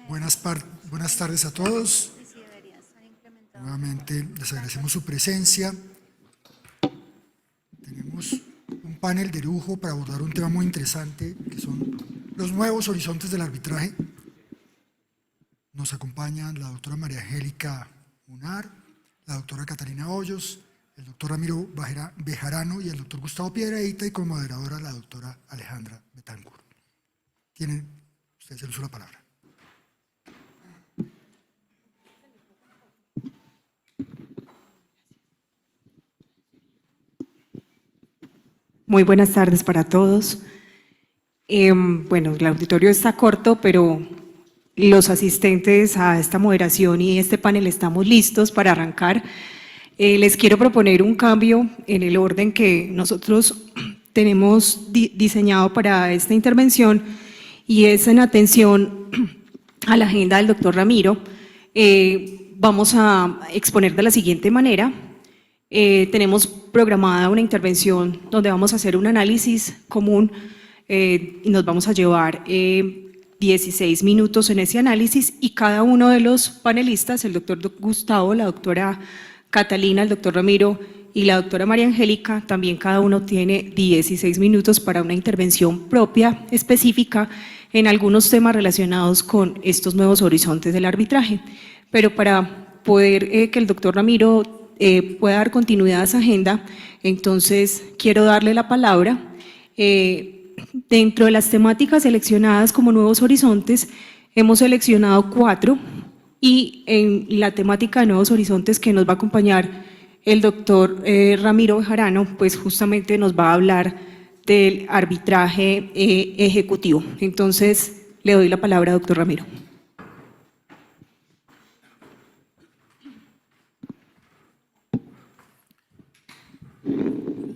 Buenas tardes a todos. Nuevamente les agradecemos su presencia. Tenemos un panel de lujo para abordar un tema muy interesante, que son los nuevos horizontes del arbitraje. Nos acompañan la doctora María Angélica Munar, la doctora Catalina Hoyos, el doctor Ramiro Bejarano y el doctor Gustavo Piedrahita, y como moderadora la doctora Alejandra Betancourt. Tienen ustedes el uso de la palabra. Muy buenas tardes para todos. Bueno, el auditorio está corto, pero los asistentes a esta moderación y este panel estamos listos para arrancar. Les quiero proponer un cambio en el orden que nosotros tenemos diseñado para esta intervención, y es en atención a la agenda del doctor Ramiro. Vamos a exponer de la siguiente manera. Tenemos programada una intervención donde vamos a hacer un análisis común y nos vamos a llevar 16 minutos en ese análisis, y cada uno de los panelistas, el doctor Gustavo, la doctora Catalina, el doctor Ramiro y la doctora María Angélica, también cada uno tiene 16 minutos para una intervención propia, específica, en algunos temas relacionados con estos nuevos horizontes del arbitraje. Pero para poder que el doctor Ramiro pueda dar continuidad a esa agenda, entonces quiero darle la palabra. Dentro de las temáticas seleccionadas como nuevos horizontes, hemos seleccionado 4, y en la temática de nuevos horizontes que nos va a acompañar el doctor Ramiro Bejarano, pues justamente nos va a hablar del arbitraje ejecutivo. Entonces le doy la palabra, doctor Ramiro.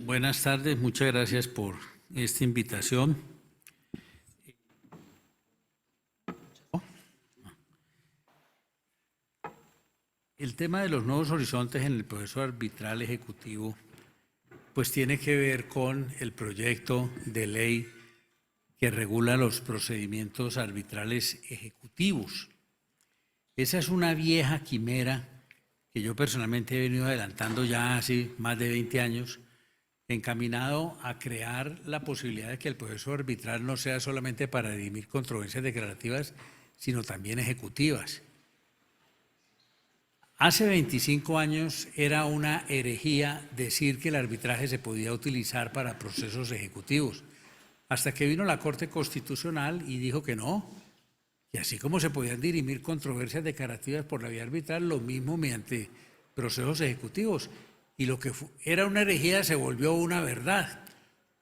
Buenas tardes, muchas gracias por esta invitación. El tema de los nuevos horizontes en el proceso arbitral ejecutivo pues tiene que ver con el proyecto de ley que regula los procedimientos arbitrales ejecutivos. Esa es una vieja quimera que yo personalmente he venido adelantando ya hace más de 20 años, encaminado a crear la posibilidad de que el proceso arbitral no sea solamente para dirimir controversias declarativas, sino también ejecutivas. Hace 25 años era una herejía decir que el arbitraje se podía utilizar para procesos ejecutivos, hasta que vino la Corte Constitucional y dijo que no, y así como se podían dirimir controversias declarativas por la vía arbitral, lo mismo mediante procesos ejecutivos. Y lo que era una herejía se volvió una verdad.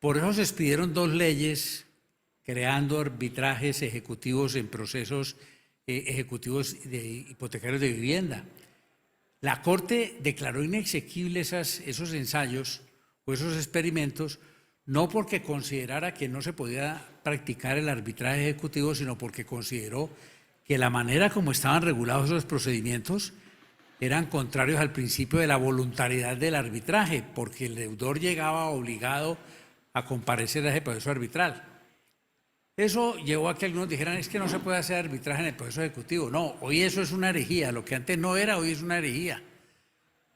Por eso se expidieron 2 leyes creando arbitrajes ejecutivos en procesos ejecutivos hipotecarios de vivienda. La Corte declaró inexequibles esos ensayos o esos experimentos, no porque considerara que no se podía practicar el arbitraje ejecutivo, sino porque consideró que la manera como estaban regulados esos procedimientos eran contrarios al principio de la voluntariedad del arbitraje, porque el deudor llegaba obligado a comparecer a ese proceso arbitral. Eso llevó a que algunos dijeran, es que no se puede hacer arbitraje en el proceso ejecutivo. No, hoy eso es una herejía, lo que antes no era, hoy es una herejía.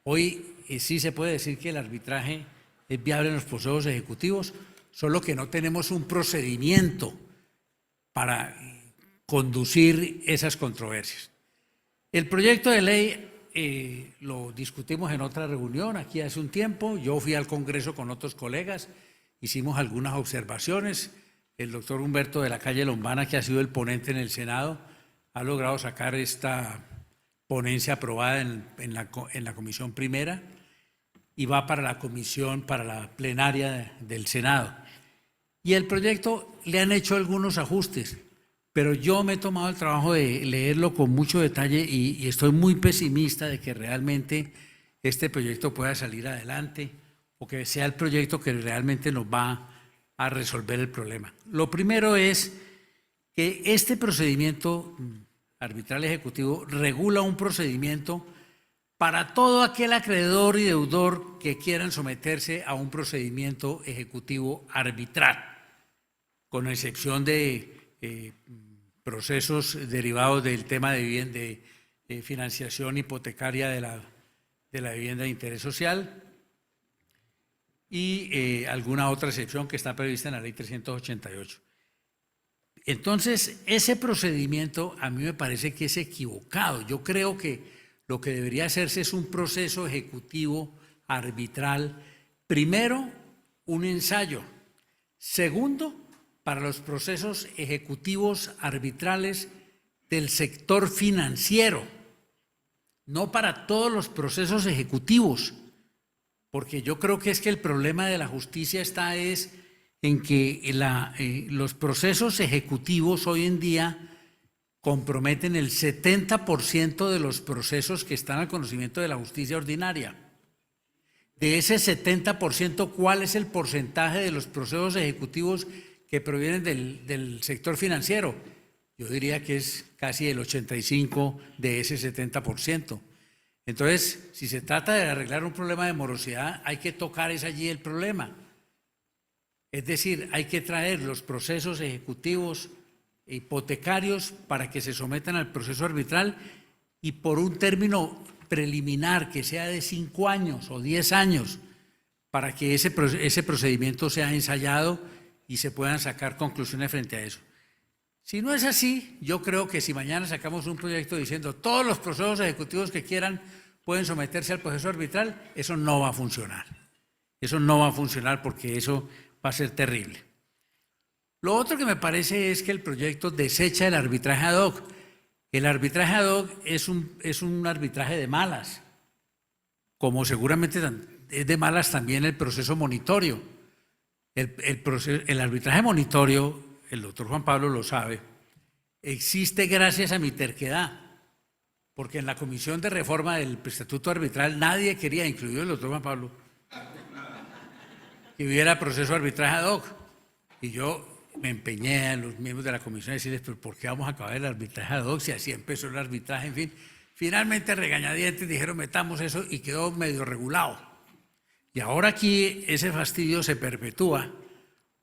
Hoy sí se puede decir que el arbitraje es viable en los procesos ejecutivos, solo que no tenemos un procedimiento para conducir esas controversias. El proyecto de ley lo discutimos en otra reunión aquí hace un tiempo. Yo fui al Congreso con otros colegas, hicimos algunas observaciones. El doctor Humberto de la Calle Lombana, que ha sido el ponente en el Senado, ha logrado sacar esta ponencia aprobada en la Comisión Primera y va para la comisión, para la plenaria del Senado. Y el proyecto le han hecho algunos ajustes, pero yo me he tomado el trabajo de leerlo con mucho detalle y estoy muy pesimista de que realmente este proyecto pueda salir adelante o que sea el proyecto que realmente nos va a resolver el problema. Lo primero es que este procedimiento arbitral ejecutivo regula un procedimiento para todo aquel acreedor y deudor que quieran someterse a un procedimiento ejecutivo arbitral, con excepción de procesos derivados del tema de financiación hipotecaria de la vivienda de interés social y alguna otra excepción que está prevista en la ley 388. Entonces, ese procedimiento a mí me parece que es equivocado. Yo creo que lo que debería hacerse es un proceso ejecutivo arbitral. Primero, un ensayo. Segundo, para los procesos ejecutivos arbitrales del sector financiero, no para todos los procesos ejecutivos, porque yo creo que es que el problema de la justicia está en que los procesos ejecutivos hoy en día comprometen el 70% de los procesos que están al conocimiento de la justicia ordinaria. De ese 70%, ¿cuál es el porcentaje de los procesos ejecutivos que provienen del sector financiero? Yo diría que es casi el 85% de ese 70%. Entonces, si se trata de arreglar un problema de morosidad, hay que tocar allí el problema. Es decir, hay que traer los procesos ejecutivos hipotecarios para que se sometan al proceso arbitral y por un término preliminar que sea de 5 años o 10 años para que ese procedimiento sea ensayado y se puedan sacar conclusiones frente a eso. Si no es así, yo creo que si mañana sacamos un proyecto diciendo todos los procesos ejecutivos que quieran pueden someterse al proceso arbitral, eso no va a funcionar. Eso no va a funcionar porque eso va a ser terrible. Lo otro que me parece es que el proyecto desecha el arbitraje ad hoc. El arbitraje ad hoc es un arbitraje de malas, como seguramente es de malas también el proceso monitorio. El arbitraje monitorio, el doctor Juan Pablo lo sabe, existe gracias a mi terquedad, porque en la Comisión de Reforma del Estatuto Arbitral nadie quería, incluido el doctor Juan Pablo, que hubiera proceso de arbitraje ad hoc. Y yo me empeñé a los miembros de la comisión a decirles, pero ¿por qué vamos a acabar el arbitraje ad hoc si así empezó el arbitraje? En fin, finalmente regañadientes dijeron metamos eso y quedó medio regulado. Y ahora aquí ese fastidio se perpetúa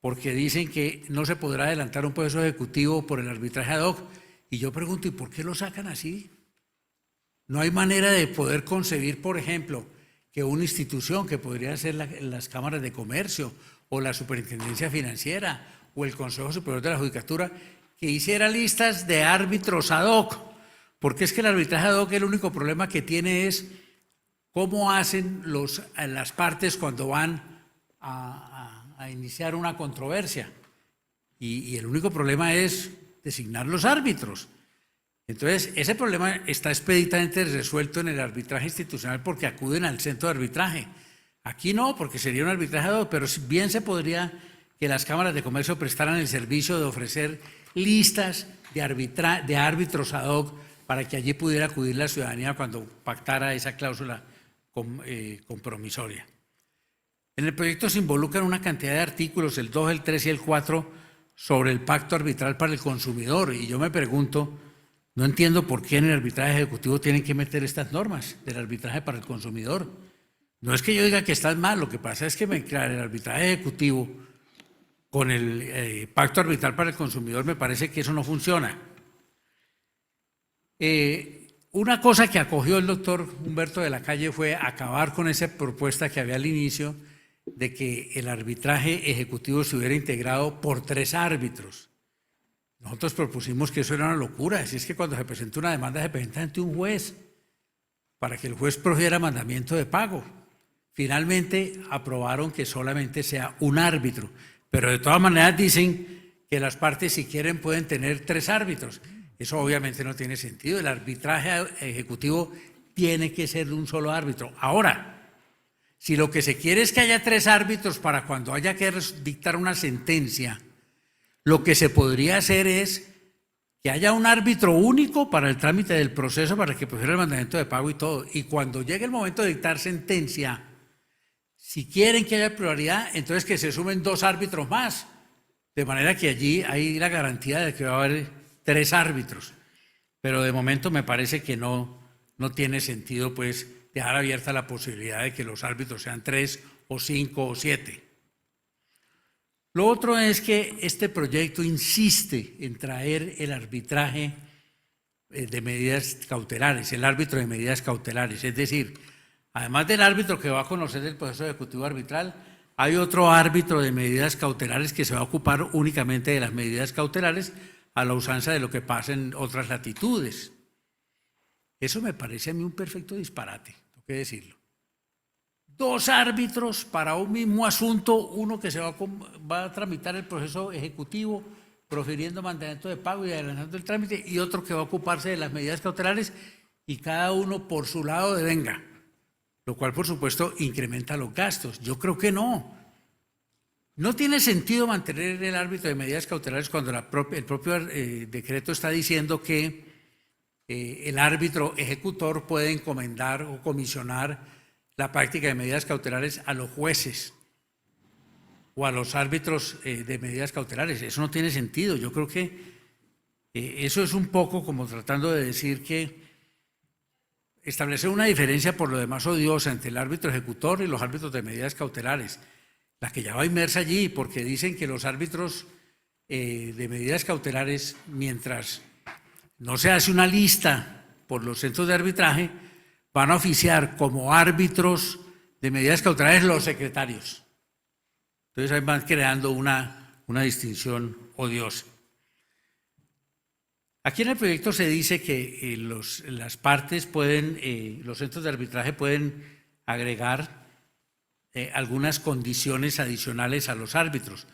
porque dicen que no se podrá adelantar un proceso ejecutivo por el arbitraje ad hoc. Y yo pregunto, ¿y por qué lo sacan así? No hay manera de poder concebir, por ejemplo, que una institución que podría ser las cámaras de comercio o la superintendencia financiera o el Consejo Superior de la Judicatura, que hiciera listas de árbitros ad hoc, porque es que el arbitraje ad hoc el único problema que tiene es cómo hacen las partes cuando van a iniciar una controversia. Y el único problema es designar los árbitros. Entonces, ese problema está expeditamente resuelto en el arbitraje institucional porque acuden al centro de arbitraje. Aquí no, porque sería un arbitraje ad hoc, pero bien se podría que las cámaras de comercio prestaran el servicio de ofrecer listas de árbitros ad hoc para que allí pudiera acudir la ciudadanía cuando pactara esa cláusula compromisoria. En el proyecto se involucran una cantidad de artículos, el 2, el 3 y el 4, sobre el pacto arbitral para el consumidor. Y yo me pregunto, no entiendo por qué en el arbitraje ejecutivo tienen que meter estas normas del arbitraje para el consumidor. No es que yo diga que están mal, lo que pasa es que mezclar el arbitraje ejecutivo con el pacto arbitral para el consumidor me parece que eso no funciona. Una cosa que acogió el doctor Humberto de la Calle fue acabar con esa propuesta que había al inicio de que el arbitraje ejecutivo se hubiera integrado por 3 árbitros. Nosotros propusimos que eso era una locura, así es que cuando se presenta una demanda se presenta ante un juez para que el juez profiera mandamiento de pago. Finalmente aprobaron que solamente sea un árbitro, pero de todas maneras dicen que las partes si quieren pueden tener 3 árbitros. Eso obviamente no tiene sentido, el arbitraje ejecutivo tiene que ser de un solo árbitro. Ahora, si lo que se quiere es que haya 3 árbitros para cuando haya que dictar una sentencia, lo que se podría hacer es que haya un árbitro único para el trámite del proceso, para que profiera el mandamiento de pago y todo. Y cuando llegue el momento de dictar sentencia, si quieren que haya pluralidad, entonces que se sumen 2 árbitros más. De manera que allí hay la garantía de que va a haber 3 árbitros. Pero de momento me parece que no tiene sentido pues dejar abierta la posibilidad de que los árbitros sean 3 o 5 o 7. Lo otro es que este proyecto insiste en traer el arbitraje de medidas cautelares, el árbitro de medidas cautelares, es decir, además del árbitro que va a conocer el proceso ejecutivo arbitral, hay otro árbitro de medidas cautelares que se va a ocupar únicamente de las medidas cautelares a la usanza de lo que pasa en otras latitudes. Eso me parece a mí un perfecto disparate, tengo que decirlo. 2 árbitros para un mismo asunto, uno que se va a tramitar el proceso ejecutivo, profiriendo mandamiento de pago y adelantando el trámite, y otro que va a ocuparse de las medidas cautelares, y cada uno por su lado devenga, lo cual por supuesto incrementa los gastos. Yo creo que no. No tiene sentido mantener el árbitro de medidas cautelares cuando el propio decreto está diciendo que el árbitro ejecutor puede encomendar o comisionar la práctica de medidas cautelares a los jueces o a los árbitros de medidas cautelares. Eso no tiene sentido. Yo creo que eso es un poco como tratando de decir que establecer una diferencia por lo demás odiosa entre el árbitro ejecutor y los árbitros de medidas cautelares, la que ya va inmersa allí, porque dicen que los árbitros de medidas cautelares, mientras no se hace una lista por los centros de arbitraje, van a oficiar como árbitros de medidas cautelares los secretarios. Entonces ahí van creando una distinción odiosa. Aquí en el proyecto se dice que las partes pueden, los centros de arbitraje pueden agregar algunas condiciones adicionales a los árbitros,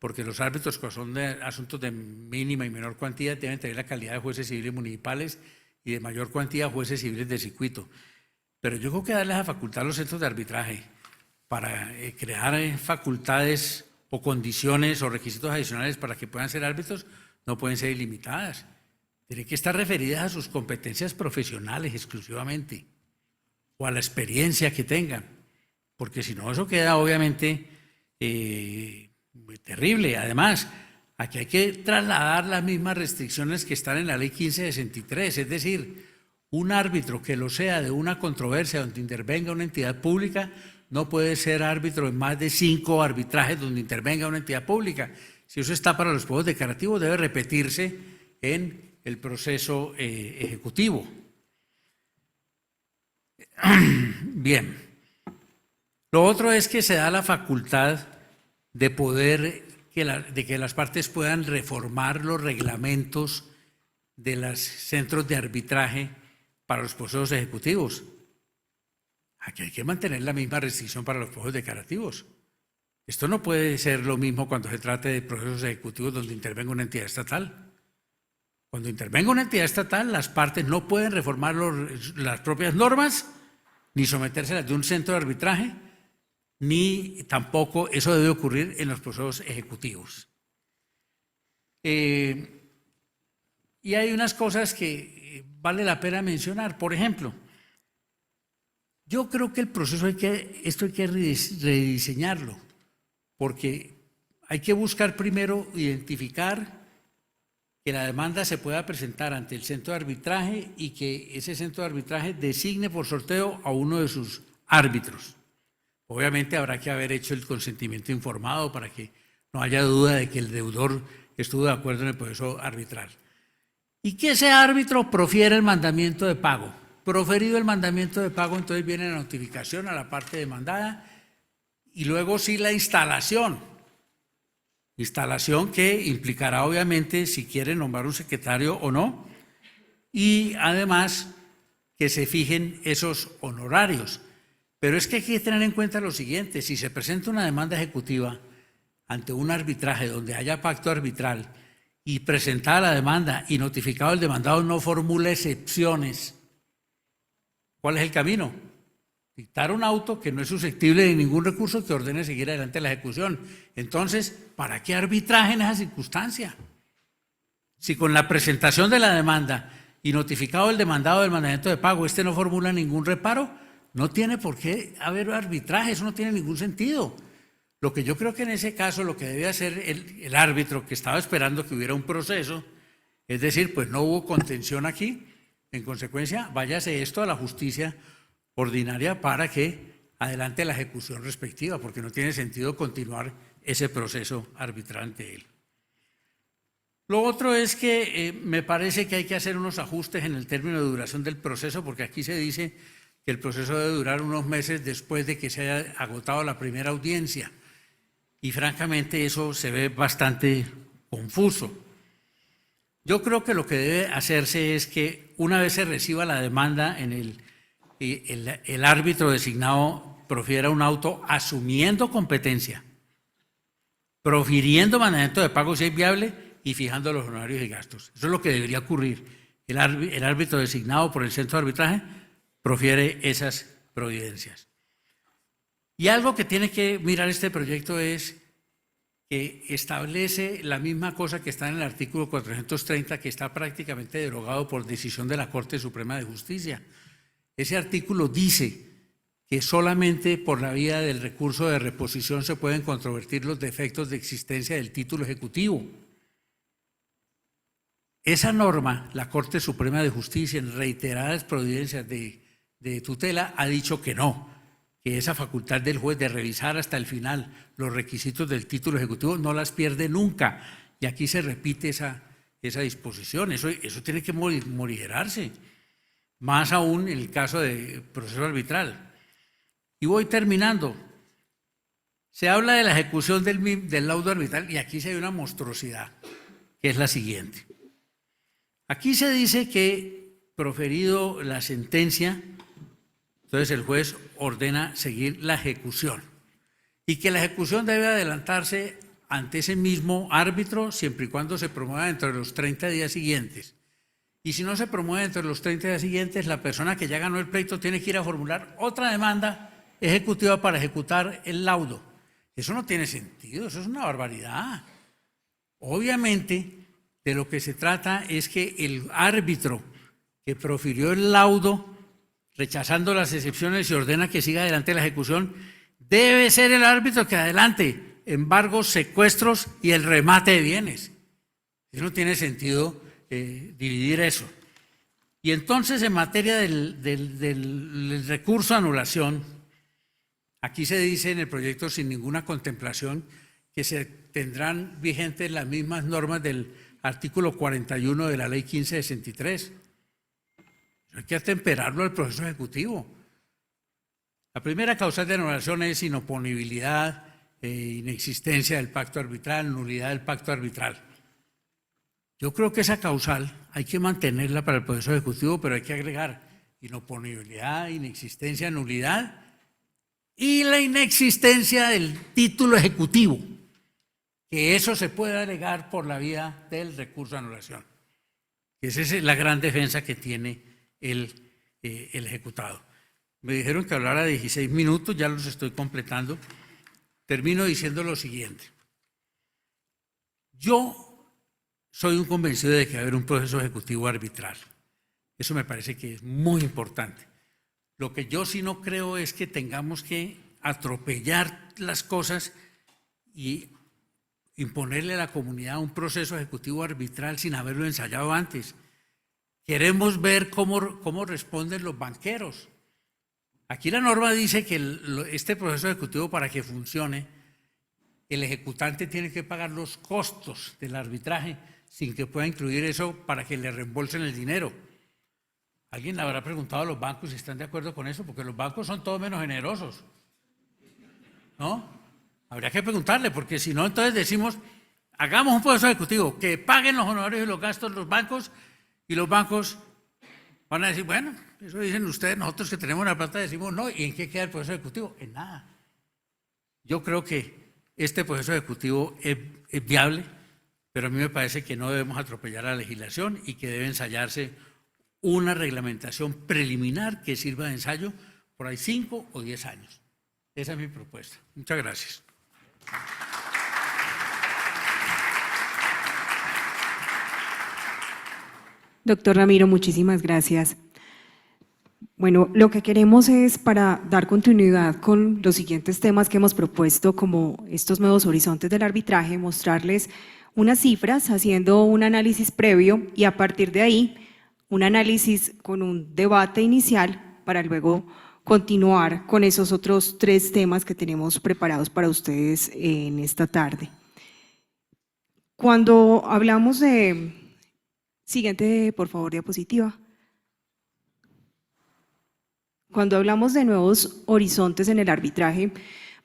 porque los árbitros, cuando son de asuntos de mínima y menor cuantía, deben tener la calidad de jueces civiles municipales y de mayor cuantía jueces civiles de circuito. Pero yo creo que darles la facultad a los centros de arbitraje para crear facultades o condiciones o requisitos adicionales para que puedan ser árbitros no pueden ser ilimitadas. Tienen que estar referidas a sus competencias profesionales exclusivamente o a la experiencia que tengan, porque si no eso queda obviamente terrible. Además, aquí hay que trasladar las mismas restricciones que están en la ley 1563, es decir, un árbitro que lo sea de una controversia donde intervenga una entidad pública no puede ser árbitro en más de 5 arbitrajes donde intervenga una entidad pública. Si eso está para los poderes declarativos, debe repetirse en el proceso ejecutivo. Bien. Lo otro es que se da la facultad de poder de que las partes puedan reformar los reglamentos de los centros de arbitraje para los procesos ejecutivos. Aquí hay que mantener la misma restricción para los procesos declarativos. Esto no puede ser lo mismo cuando se trate de procesos ejecutivos donde intervenga una entidad estatal. Cuando intervenga una entidad estatal, las partes no pueden reformar las propias normas, ni sometérselas de un centro de arbitraje, ni tampoco eso debe ocurrir en los procesos ejecutivos. Y hay unas cosas que vale la pena mencionar. Por ejemplo, yo creo que el proceso esto hay que rediseñarlo, porque hay que buscar primero identificar que la demanda se pueda presentar ante el centro de arbitraje y que ese centro de arbitraje designe por sorteo a uno de sus árbitros. Obviamente habrá que haber hecho el consentimiento informado para que no haya duda de que el deudor estuvo de acuerdo en el proceso arbitral. Y que ese árbitro profiera el mandamiento de pago. Proferido el mandamiento de pago, entonces viene la notificación a la parte demandada y luego sí la instalación. Instalación que implicará obviamente si quiere nombrar un secretario o no, y además que se fijen esos honorarios. Pero es que hay que tener en cuenta lo siguiente: si se presenta una demanda ejecutiva ante un arbitraje donde haya pacto arbitral y presentada la demanda y notificado el demandado no formula excepciones, ¿cuál es el camino? Dictar un auto que no es susceptible de ningún recurso que ordene seguir adelante la ejecución. Entonces, ¿para qué arbitraje en esa circunstancia? Si con la presentación de la demanda y notificado el demandado del mandamiento de pago, no formula ningún reparo, no tiene por qué haber arbitraje, eso no tiene ningún sentido. Lo que yo creo que en ese caso lo que debe hacer el árbitro que estaba esperando que hubiera un proceso, es decir, pues no hubo contención aquí, en consecuencia, váyase esto a la justicia ordinaria para que adelante la ejecución respectiva, porque no tiene sentido continuar ese proceso arbitral ante él. Lo otro es que me parece que hay que hacer unos ajustes en el término de duración del proceso, porque aquí se dice que el proceso debe durar unos meses después de que se haya agotado la primera audiencia. Y francamente eso se ve bastante confuso. Yo creo que lo que debe hacerse es que una vez se reciba la demanda, el árbitro designado profiera un auto asumiendo competencia, profiriendo mandamiento de pago si es viable y fijando los honorarios y gastos. Eso es lo que debería ocurrir. El árbitro designado por el centro de arbitraje profiere esas providencias. Y algo que tiene que mirar este proyecto es que establece la misma cosa que está en el artículo 430, que está prácticamente derogado por decisión de la Corte Suprema de Justicia. Ese artículo dice que solamente por la vía del recurso de reposición se pueden controvertir los defectos de existencia del título ejecutivo. Esa norma, la Corte Suprema de Justicia, en reiteradas providencias de tutela, ha dicho que no, que esa facultad del juez de revisar hasta el final los requisitos del título ejecutivo no las pierde nunca. Y aquí se repite esa disposición. Eso tiene que morigerarse, más aún en el caso de proceso arbitral. Y voy terminando. Se habla de la ejecución del laudo arbitral y aquí se ve una monstruosidad, que es la siguiente. Aquí se dice que, proferido la sentencia, entonces el juez ordena seguir la ejecución y que la ejecución debe adelantarse ante ese mismo árbitro siempre y cuando se promueva dentro de los 30 días siguientes. Y si no se promueve dentro de los 30 días siguientes, la persona que ya ganó el pleito tiene que ir a formular otra demanda ejecutiva para ejecutar el laudo. Eso no tiene sentido, eso es una barbaridad. Obviamente, de lo que se trata es que el árbitro que profirió el laudo, rechazando las excepciones y ordena que siga adelante la ejecución, debe ser el árbitro que adelante embargos, secuestros y el remate de bienes. Eso no tiene sentido dividir eso. Y entonces, en materia del recurso a anulación, aquí se dice en el proyecto sin ninguna contemplación que se tendrán vigentes las mismas normas del artículo 41 de la Ley 1563. Hay que atemperarlo al proceso ejecutivo. La primera causal de anulación es inoponibilidad, inexistencia del pacto arbitral, nulidad del pacto arbitral. Yo creo que esa causal hay que mantenerla para el proceso ejecutivo, pero hay que agregar inoponibilidad, inexistencia, nulidad y la inexistencia del título ejecutivo, que eso se puede alegar por la vía del recurso de anulación. Esa es la gran defensa que tiene el ejecutado. Me dijeron que hablara 16 minutos, ya los estoy completando. Termino diciendo lo siguiente. Yo soy un convencido de que va a haber un proceso ejecutivo arbitral. Eso me parece que es muy importante. Lo que yo sí no creo es que tengamos que atropellar las cosas y imponerle a la comunidad un proceso ejecutivo arbitral sin haberlo ensayado antes. Queremos ver cómo responden los banqueros. Aquí la norma dice que este proceso ejecutivo, para que funcione, el ejecutante tiene que pagar los costos del arbitraje sin que pueda incluir eso para que le reembolsen el dinero. ¿Alguien le habrá preguntado a los bancos si están de acuerdo con eso? Porque los bancos son todos menos generosos, ¿no? Habría que preguntarle, porque si no, entonces decimos, hagamos un proceso ejecutivo, que paguen los honorarios y los gastos los bancos, y los bancos van a decir, bueno, eso dicen ustedes, nosotros que tenemos la plata decimos no, ¿y en qué queda el proceso ejecutivo? En nada. Yo creo que este proceso ejecutivo es viable, pero a mí me parece que no debemos atropellar la legislación y que debe ensayarse una reglamentación preliminar que sirva de ensayo por ahí 5 o 10 años. Esa es mi propuesta. Muchas gracias. Doctor Ramiro, muchísimas gracias. Bueno, lo que queremos es, para dar continuidad con los siguientes temas que hemos propuesto como estos nuevos horizontes del arbitraje, mostrarles unas cifras haciendo un análisis previo y a partir de ahí un análisis con un debate inicial para luego continuar con esos otros 3 temas que tenemos preparados para ustedes en esta tarde. Cuando hablamos de… Siguiente, por favor, diapositiva. Cuando hablamos de nuevos horizontes en el arbitraje,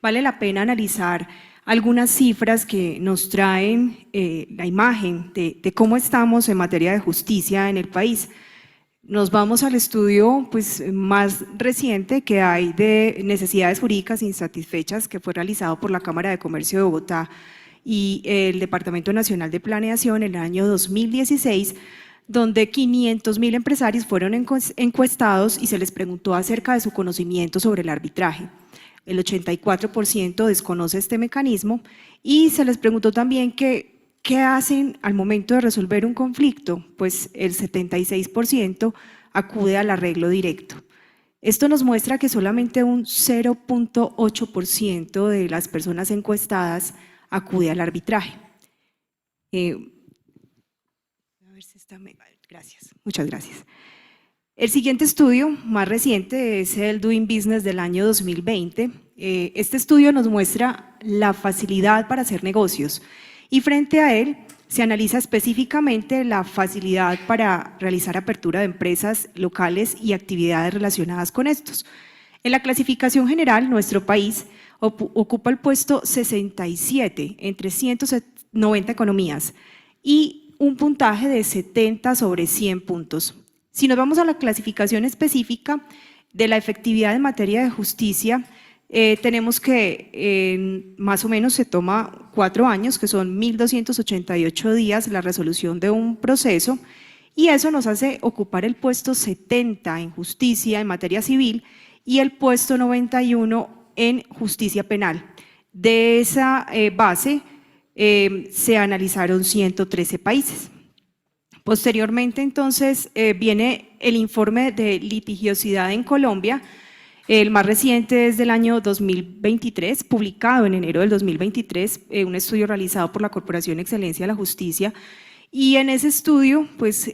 vale la pena analizar algunas cifras que nos traen la imagen de cómo estamos en materia de justicia en el país. Nos vamos al estudio pues, más reciente que hay de necesidades jurídicas insatisfechas que fue realizado por la Cámara de Comercio de Bogotá y el Departamento Nacional de Planeación en el año 2016, donde 500.000 empresarios fueron encuestados y se les preguntó acerca de su conocimiento sobre el arbitraje. El 84% desconoce este mecanismo y se les preguntó también qué hacen al momento de resolver un conflicto, pues el 76% acude al arreglo directo. Esto nos muestra que solamente un 0.8% de las personas encuestadas acude al arbitraje. Gracias, muchas gracias. El siguiente estudio, más reciente, es el Doing Business del año 2020. Este estudio nos muestra la facilidad para hacer negocios y frente a él se analiza específicamente la facilidad para realizar apertura de empresas locales y actividades relacionadas con estos. En la clasificación general, nuestro país ocupa el puesto 67 entre 190 economías y un puntaje de 70 sobre 100 puntos. Si nos vamos a la clasificación específica de la efectividad en materia de justicia, tenemos que más o menos se toma 4 años, que son 1.288 días la resolución de un proceso, y eso nos hace ocupar el puesto 70 en justicia en materia civil y el puesto 91 en justicia penal. De esa base se analizaron 113 países. Posteriormente, entonces, viene el informe de litigiosidad en Colombia. El más reciente es del año 2023, publicado en enero del 2023, un estudio realizado por la Corporación Excelencia de la Justicia. Y en ese estudio, pues,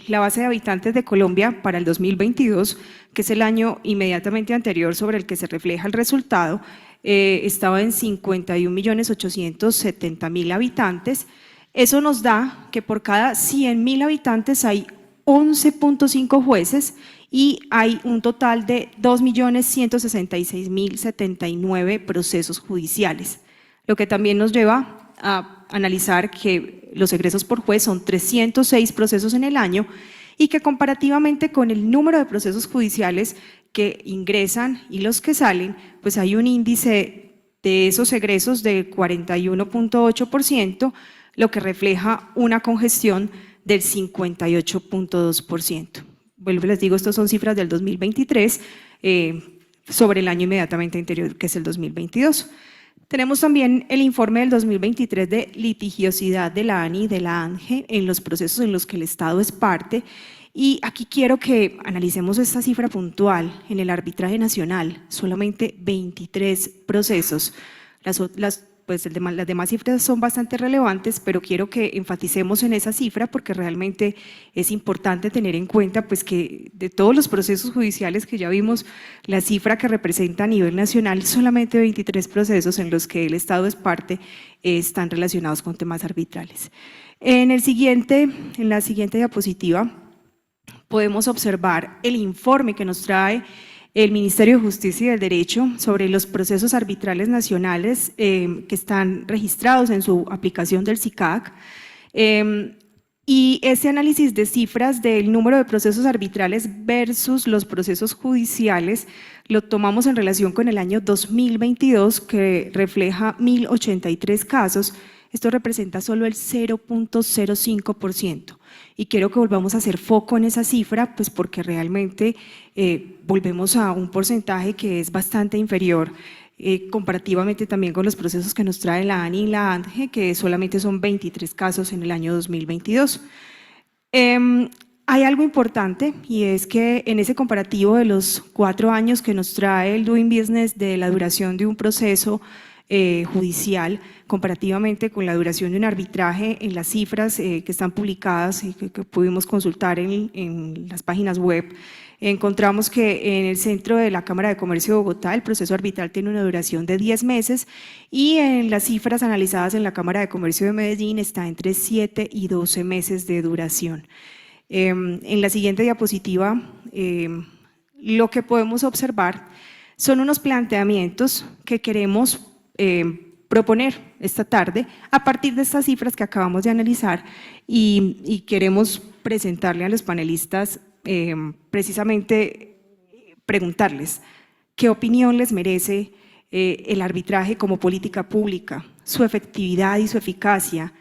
la base de habitantes de Colombia para el 2022, que es el año inmediatamente anterior sobre el que se refleja el resultado, estaba en 51.870.000 habitantes. Eso nos da que por cada 100.000 habitantes hay 11.5 jueces y hay un total de 2.166.079 procesos judiciales, lo que también nos lleva a analizar que los egresos por juez son 306 procesos en el año y que comparativamente con el número de procesos judiciales que ingresan y los que salen, pues hay un índice de esos egresos del 41.8%, lo que refleja una congestión del 58.2%. Vuelvo, les digo, estas son cifras del 2023 sobre el año inmediatamente anterior, que es el 2022. Tenemos también el informe del 2023 de litigiosidad de la ANI y de la ANGE en los procesos en los que el Estado es parte. Y aquí quiero que analicemos esta cifra puntual. En el arbitraje nacional, solamente 23 procesos. Las demás cifras son bastante relevantes, pero quiero que enfaticemos en esa cifra porque realmente es importante tener en cuenta pues, que de todos los procesos judiciales que ya vimos, la cifra que representa a nivel nacional, solamente 23 procesos en los que el Estado es parte están relacionados con temas arbitrales. En la siguiente diapositiva podemos observar el informe que nos trae el Ministerio de Justicia y del Derecho sobre los procesos arbitrales nacionales que están registrados en su aplicación del SICAC. Y ese análisis de cifras del número de procesos arbitrales versus los procesos judiciales lo tomamos en relación con el año 2022, que refleja 1.083 casos. Esto representa solo el 0.05%. Y quiero que volvamos a hacer foco en esa cifra, pues porque realmente volvemos a un porcentaje que es bastante inferior comparativamente también con los procesos que nos trae la ANI y la ANGE, que solamente son 23 casos en el año 2022. Hay algo importante y es que en ese comparativo de los 4 años que nos trae el Doing Business de la duración de un proceso judicial, comparativamente con la duración de un arbitraje. En las cifras que están publicadas y que pudimos consultar en las páginas web, encontramos que en el centro de la Cámara de Comercio de Bogotá el proceso arbitral tiene una duración de 10 meses y en las cifras analizadas en la Cámara de Comercio de Medellín está entre 7 y 12 meses de duración. En la siguiente diapositiva, lo que podemos observar son unos planteamientos que queremos proponer esta tarde a partir de estas cifras que acabamos de analizar y queremos presentarle a los panelistas precisamente preguntarles qué opinión les merece el arbitraje como política pública, su efectividad y su eficacia,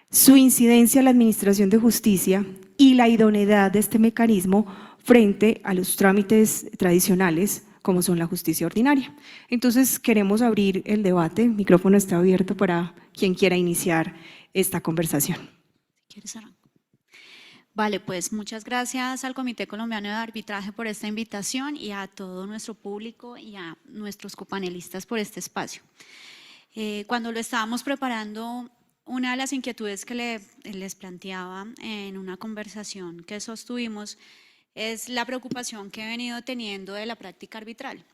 su incidencia en la administración de justicia y la idoneidad de este mecanismo frente a los trámites tradicionales como son la justicia ordinaria. Entonces queremos abrir el debate, el micrófono está abierto para quien quiera iniciar esta conversación. ¿Quieres arrancar? Vale, pues muchas gracias al Comité Colombiano de Arbitraje por esta invitación y a todo nuestro público y a nuestros copanelistas por este espacio. Cuando lo estábamos preparando, una de las inquietudes que les planteaba en una conversación que sostuvimos es la preocupación que he venido teniendo de la práctica arbitral.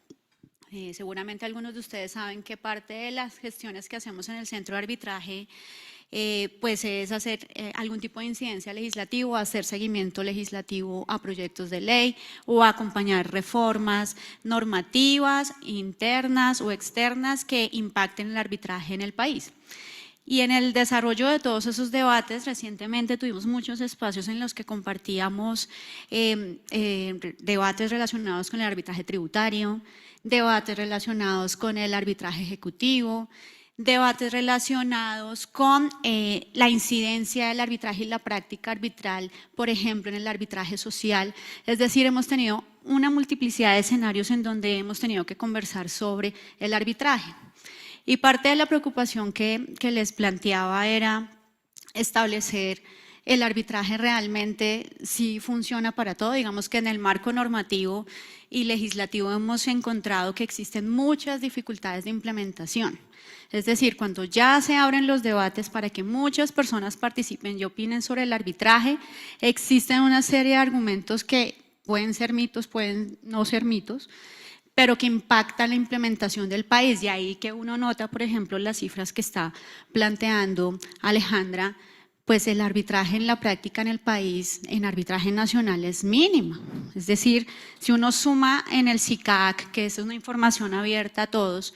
Seguramente algunos de ustedes saben que parte de las gestiones que hacemos en el centro de arbitraje pues es hacer algún tipo de incidencia legislativa, hacer seguimiento legislativo a proyectos de ley o acompañar reformas normativas internas o externas que impacten el arbitraje en el país. Y en el desarrollo de todos esos debates, recientemente tuvimos muchos espacios en los que compartíamos debates relacionados con el arbitraje tributario, debates relacionados con el arbitraje ejecutivo, debates relacionados con la incidencia del arbitraje y la práctica arbitral, por ejemplo, en el arbitraje social. Es decir, hemos tenido una multiplicidad de escenarios en donde hemos tenido que conversar sobre el arbitraje. Y parte de la preocupación que les planteaba era establecer el arbitraje realmente si funciona para todo. Digamos que en el marco normativo y legislativo hemos encontrado que existen muchas dificultades de implementación. Es decir, cuando ya se abren los debates para que muchas personas participen y opinen sobre el arbitraje, existen una serie de argumentos que pueden ser mitos, pueden no ser mitos, pero que impactan la implementación del país. Y ahí que uno nota, por ejemplo, las cifras que está planteando Alejandra, pues el arbitraje en la práctica en el país, en arbitraje nacional, es mínima. Es decir, si uno suma en el SICAC, que es una información abierta a todos,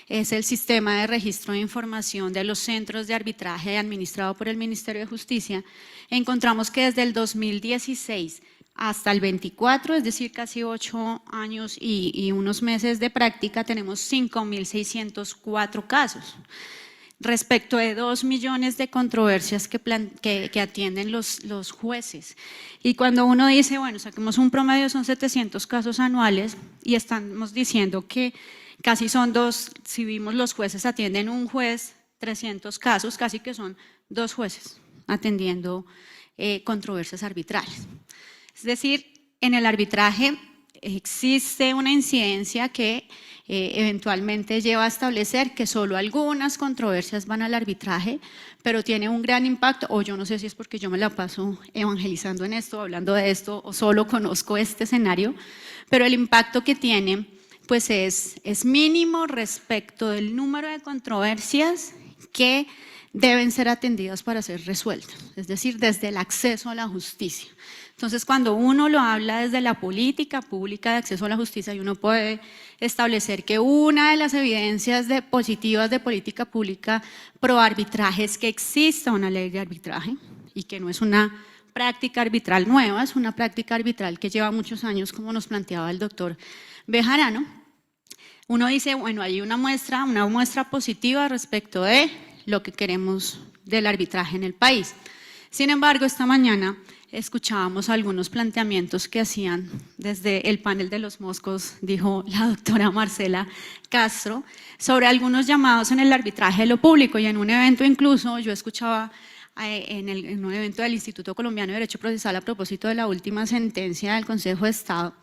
es el sistema de registro de información de los centros de arbitraje administrado por el Ministerio de Justicia, encontramos que desde el 2016 hasta el 24, es decir, casi 8 años y unos meses de práctica, tenemos 5.604 casos. Respecto de 2 millones de controversias que atienden los jueces. Y cuando uno dice, bueno, saquemos un promedio, son 700 casos anuales y estamos diciendo que casi son 2, si vimos los jueces atienden un juez, 300 casos, casi que son 2 jueces atendiendo controversias arbitrales. Es decir, en el arbitraje existe una incidencia que eventualmente lleva a establecer que solo algunas controversias van al arbitraje, pero tiene un gran impacto, o yo no sé si es porque yo me la paso evangelizando en esto, hablando de esto, o solo conozco este escenario, pero el impacto que tiene pues es mínimo respecto del número de controversias que deben ser atendidas para ser resueltas, es decir, desde el acceso a la justicia. Entonces, cuando uno lo habla desde la política pública de acceso a la justicia, y uno puede establecer que una de las evidencias positivas de política pública pro arbitraje es que exista una ley de arbitraje y que no es una práctica arbitral nueva, es una práctica arbitral que lleva muchos años, como nos planteaba el doctor Bejarano. Uno dice, bueno, hay una muestra positiva respecto de lo que queremos del arbitraje en el país. Sin embargo, esta mañana escuchábamos algunos planteamientos que hacían desde el panel de los moscos, dijo la doctora Marcela Castro, sobre algunos llamados en el arbitraje de lo público, y en un evento incluso yo escuchaba en un evento del Instituto Colombiano de Derecho Procesal a propósito de la última sentencia del Consejo de Estado,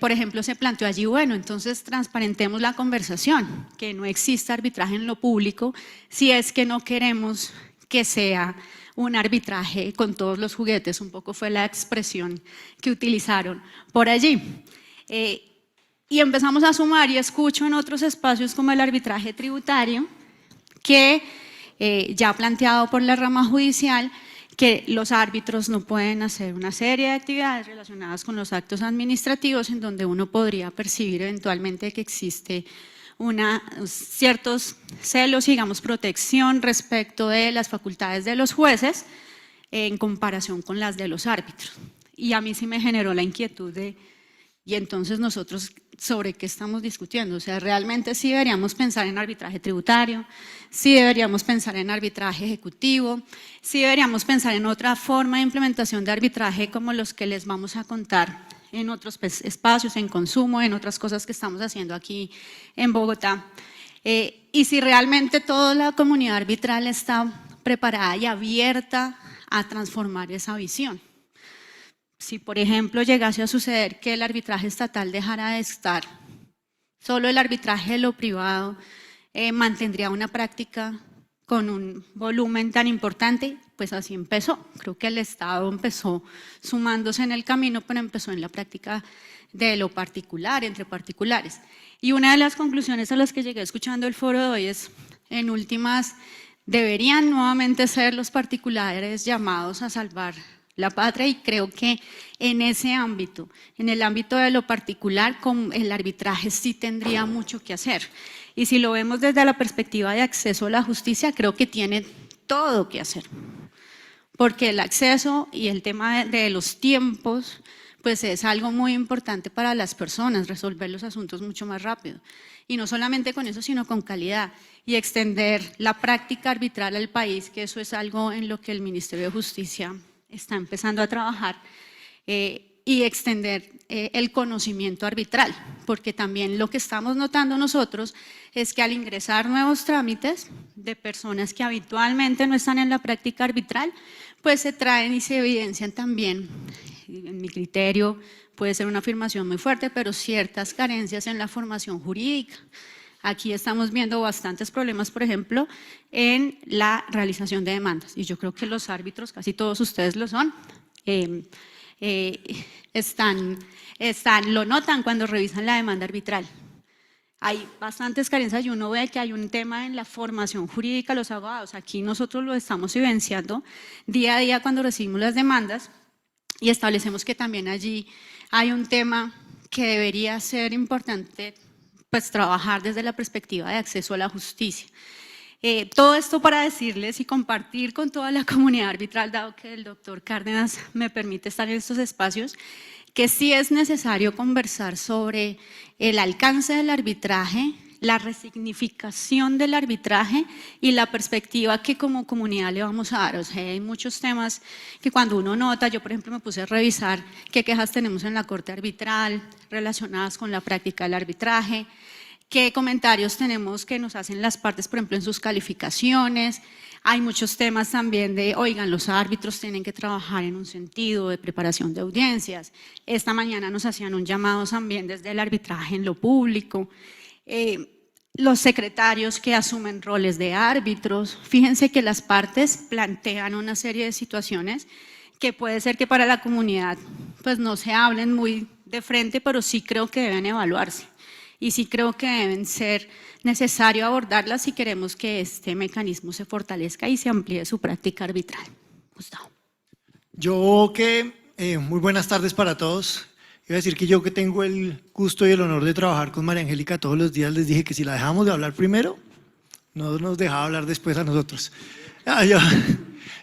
Por ejemplo, se planteó allí, bueno, entonces transparentemos la conversación, que no exista arbitraje en lo público, si es que no queremos que sea un arbitraje con todos los juguetes, un poco fue la expresión que utilizaron por allí. Y empezamos a sumar, y escucho en otros espacios como el arbitraje tributario, que ya planteado por la rama judicial, que los árbitros no pueden hacer una serie de actividades relacionadas con los actos administrativos en donde uno podría percibir eventualmente que existe ciertos celos, digamos, protección respecto de las facultades de los jueces en comparación con las de los árbitros. Y a mí sí me generó la inquietud de, y entonces nosotros, ¿sobre qué estamos discutiendo? O sea, realmente sí deberíamos pensar en arbitraje tributario, sí deberíamos pensar en arbitraje ejecutivo, sí deberíamos pensar en otra forma de implementación de arbitraje como los que les vamos a contar en otros espacios, en consumo, en otras cosas que estamos haciendo aquí en Bogotá. Y si realmente toda la comunidad arbitral está preparada y abierta a transformar esa visión. Si, por ejemplo, llegase a suceder que el arbitraje estatal dejara de estar, solo el arbitraje de lo privado mantendría una práctica con un volumen tan importante, pues así empezó. Creo que el Estado empezó sumándose en el camino, pero empezó en la práctica de lo particular, entre particulares. Y una de las conclusiones a las que llegué escuchando el foro de hoy es, en últimas, deberían nuevamente ser los particulares llamados a salvar la patria, y creo que en ese ámbito, en el ámbito de lo particular, con el arbitraje sí tendría mucho que hacer. Y si lo vemos desde la perspectiva de acceso a la justicia, creo que tiene todo que hacer. Porque el acceso y el tema de los tiempos, pues es algo muy importante para las personas, resolver los asuntos mucho más rápido. Y no solamente con eso, sino con calidad. Y extender la práctica arbitral al país, que eso es algo en lo que el Ministerio de Justicia está empezando a trabajar, y extender el conocimiento arbitral, porque también lo que estamos notando nosotros es que al ingresar nuevos trámites de personas que habitualmente no están en la práctica arbitral, pues se traen y se evidencian también, en mi criterio puede ser una afirmación muy fuerte, pero ciertas carencias en la formación jurídica. Aquí estamos viendo bastantes problemas, por ejemplo, en la realización de demandas, y yo creo que los árbitros, casi todos ustedes lo son, lo notan cuando revisan la demanda arbitral. Hay bastantes carencias y uno ve que hay un tema en la formación jurídica de los abogados. Aquí nosotros lo estamos vivenciando día a día cuando recibimos las demandas, y establecemos que también allí hay un tema que debería ser importante, pues trabajar desde la perspectiva de acceso a la justicia. Todo esto para decirles y compartir con toda la comunidad arbitral, dado que el doctor Cárdenas me permite estar en estos espacios, que sí es necesario conversar sobre el alcance del arbitraje, la resignificación del arbitraje y la perspectiva que como comunidad le vamos a dar. O sea, hay muchos temas que cuando uno nota, yo por ejemplo me puse a revisar qué quejas tenemos en la Corte Arbitral relacionadas con la práctica del arbitraje, qué comentarios tenemos que nos hacen las partes, por ejemplo, en sus calificaciones. Hay muchos temas también de, oigan, los árbitros tienen que trabajar en un sentido de preparación de audiencias. Esta mañana nos hacían un llamado también desde el arbitraje en lo público. Los secretarios que asumen roles de árbitros. Fíjense que las partes plantean una serie de situaciones que puede ser que para la comunidad pues no se hablen muy de frente, pero sí creo que deben evaluarse. Y sí creo que deben ser necesario abordarlas si queremos que este mecanismo se fortalezca y se amplíe su práctica arbitral. Gustavo. Muy buenas tardes para todos. Iba a decir que yo que tengo el gusto y el honor de trabajar con María Angélica todos los días, les dije que si la dejamos de hablar primero, no nos dejaba hablar después a nosotros.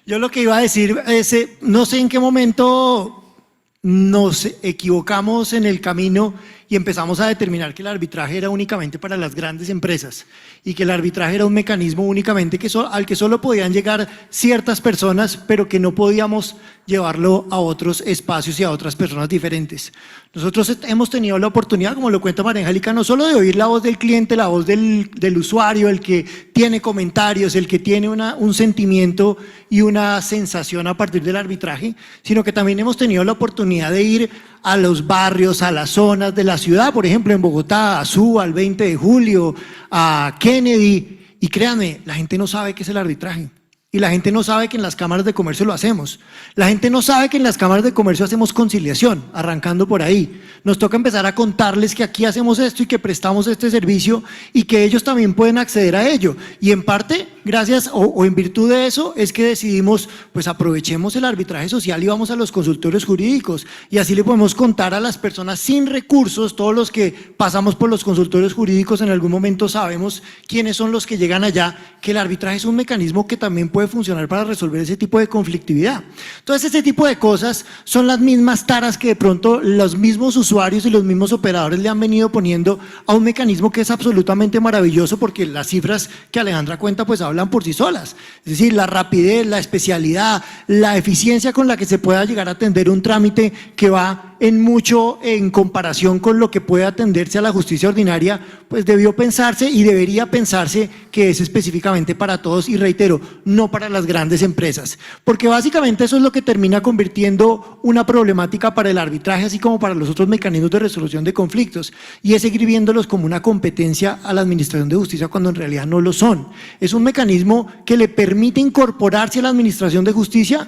Yo lo que iba a decir es, no sé en qué momento nos equivocamos en el camino y empezamos a determinar que el arbitraje era únicamente para las grandes empresas y que el arbitraje era un mecanismo únicamente al que solo podían llegar ciertas personas, pero que no podíamos llevarlo a otros espacios y a otras personas diferentes. Nosotros hemos tenido la oportunidad, como lo cuenta María Angélica, no solo de oír la voz del cliente, la voz del usuario, el que tiene comentarios, el que tiene un sentimiento y una sensación a partir del arbitraje, sino que también hemos tenido la oportunidad de ir a los barrios, a las zonas de la ciudad, por ejemplo en Bogotá, a Suba, al 20 de julio, a Kennedy, y créanme, la gente no sabe qué es el arbitraje. Y la gente no sabe que en las cámaras de comercio lo hacemos. La gente no sabe que en las cámaras de comercio hacemos conciliación, arrancando por ahí. Nos toca empezar a contarles que aquí hacemos esto y que prestamos este servicio y que ellos también pueden acceder a ello. Y en parte, gracias o en virtud de eso, es que decidimos, pues aprovechemos el arbitraje social y vamos a los consultorios jurídicos. Y así le podemos contar a las personas sin recursos, todos los que pasamos por los consultorios jurídicos en algún momento sabemos quiénes son los que llegan allá, que el arbitraje es un mecanismo que también puede funcionar para resolver ese tipo de conflictividad. Entonces, ese tipo de cosas son las mismas taras que de pronto los mismos usuarios y los mismos operadores le han venido poniendo a un mecanismo que es absolutamente maravilloso, porque las cifras que Alejandra cuenta pues hablan por sí solas. Es decir, la rapidez, la especialidad, la eficiencia con la que se pueda llegar a atender un trámite que va en mucho en comparación con lo que puede atenderse a la justicia ordinaria, pues debió pensarse y debería pensarse que es específicamente para todos, y reitero, no para las grandes empresas, porque básicamente eso es lo que termina convirtiendo una problemática para el arbitraje, así como para los otros mecanismos de resolución de conflictos, y es seguir viéndolos como una competencia a la Administración de Justicia cuando en realidad no lo son. Es un mecanismo que le permite incorporarse a la Administración de Justicia,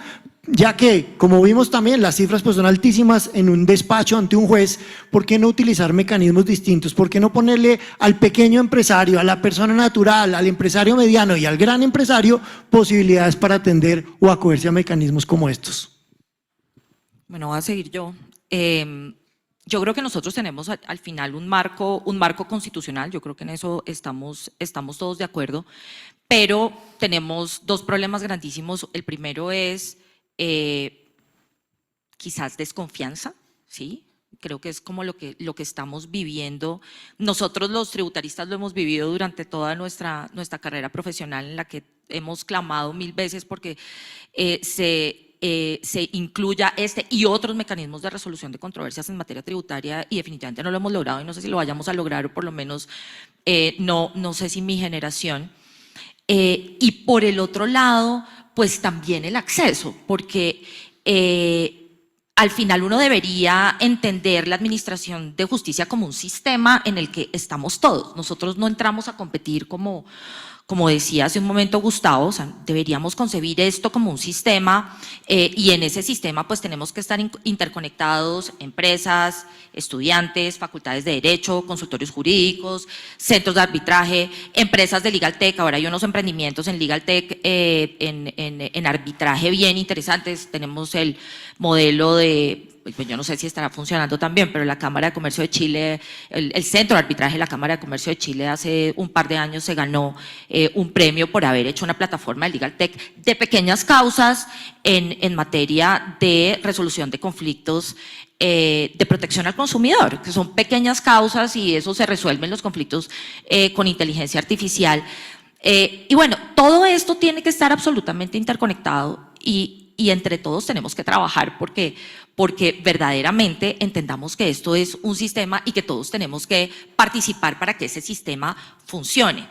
ya que, como vimos también, las cifras pues son altísimas en un despacho ante un juez. ¿Por qué no utilizar mecanismos distintos? ¿Por qué no ponerle al pequeño empresario, a la persona natural, al empresario mediano y al gran empresario posibilidades para atender o acogerse a mecanismos como estos? Bueno, voy a seguir yo. Yo creo que nosotros tenemos al final un marco constitucional, yo creo que en eso estamos todos de acuerdo, pero tenemos dos problemas grandísimos. El primero es quizás desconfianza, ¿sí? Creo que es como lo que estamos viviendo. Nosotros los tributaristas lo hemos vivido durante toda nuestra carrera profesional, en la que hemos clamado 1000 veces porque se incluya este y otros mecanismos de resolución de controversias en materia tributaria, y definitivamente no lo hemos logrado y no sé si lo vayamos a lograr, o por lo menos no sé si mi generación. Y por el otro lado, pues también el acceso, porque al final uno debería entender la Administración de Justicia como un sistema en el que estamos todos. Nosotros no entramos a competir como decía hace un momento Gustavo, o sea, deberíamos concebir esto como un sistema, y en ese sistema pues tenemos que estar interconectados: empresas, estudiantes, facultades de derecho, consultorios jurídicos, centros de arbitraje, empresas de Legal Tech. Ahora hay unos emprendimientos en Legal Tech en arbitraje bien interesantes. Tenemos el modelo de, pues yo no sé si estará funcionando también, pero la Cámara de Comercio de Chile, el Centro de Arbitraje de la Cámara de Comercio de Chile hace un par de años se ganó un premio por haber hecho una plataforma de Legal Tech de pequeñas causas en materia de resolución de conflictos de protección al consumidor, que son pequeñas causas y eso se resuelven los conflictos con inteligencia artificial. Y bueno, todo esto tiene que estar absolutamente interconectado y entre todos tenemos que trabajar porque verdaderamente entendamos que esto es un sistema y que todos tenemos que participar para que ese sistema funcione.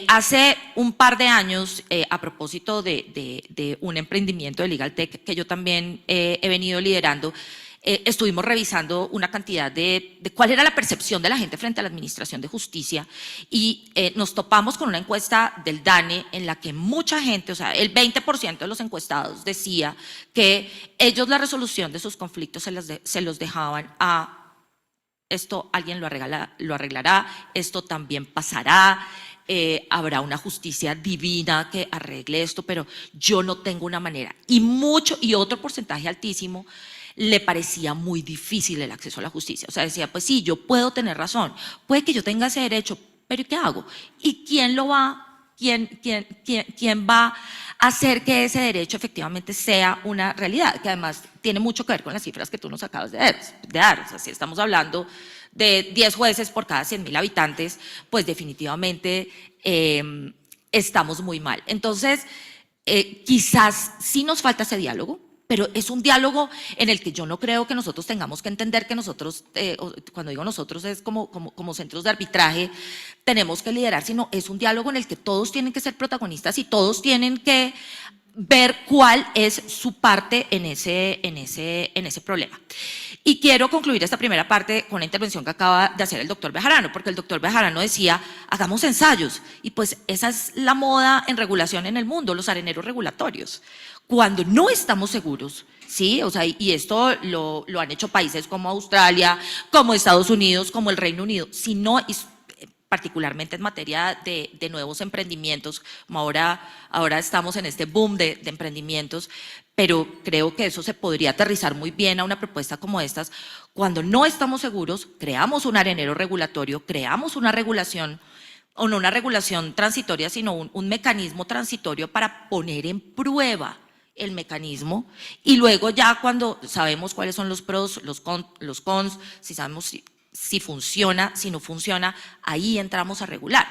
Hace un par de años, a propósito de un emprendimiento de Legal Tech que yo también he venido liderando, estuvimos revisando una cantidad de cuál era la percepción de la gente frente a la Administración de Justicia, y nos topamos con una encuesta del DANE en la que mucha gente, o sea, el 20% de los encuestados decía que ellos la resolución de sus conflictos se los dejaban a esto, alguien lo arreglará, esto también pasará, habrá una justicia divina que arregle esto, pero yo no tengo una manera. Y otro porcentaje altísimo le parecía muy difícil el acceso a la justicia. O sea, decía, pues sí, yo puedo tener razón, puede que yo tenga ese derecho, pero ¿qué hago? ¿Y quién va a hacer que ese derecho efectivamente sea una realidad? Que además tiene mucho que ver con las cifras que tú nos acabas de dar. O sea, si estamos hablando de 10 jueces por cada 100.000 habitantes, pues definitivamente estamos muy mal. Entonces, quizás sí nos falta ese diálogo, pero es un diálogo en el que yo no creo que nosotros tengamos que entender que nosotros, cuando digo nosotros es como centros de arbitraje, tenemos que liderar, sino es un diálogo en el que todos tienen que ser protagonistas y todos tienen que ver cuál es su parte en ese problema. Y quiero concluir esta primera parte con una intervención que acaba de hacer el doctor Bejarano, porque el doctor Bejarano decía, hagamos ensayos, y pues esa es la moda en regulación en el mundo, los areneros regulatorios. Cuando no estamos seguros, ¿sí? O sea, y esto lo han hecho países como Australia, como Estados Unidos, como el Reino Unido, si no, particularmente en materia de nuevos emprendimientos, como ahora estamos en este boom de emprendimientos, pero creo que eso se podría aterrizar muy bien a una propuesta como estas. Cuando no estamos seguros, creamos un arenero regulatorio, creamos una regulación, o no una regulación transitoria, sino un mecanismo transitorio para poner en prueba el mecanismo, y luego ya cuando sabemos cuáles son los pros, los cons, si sabemos si funciona, si no funciona, ahí entramos a regular.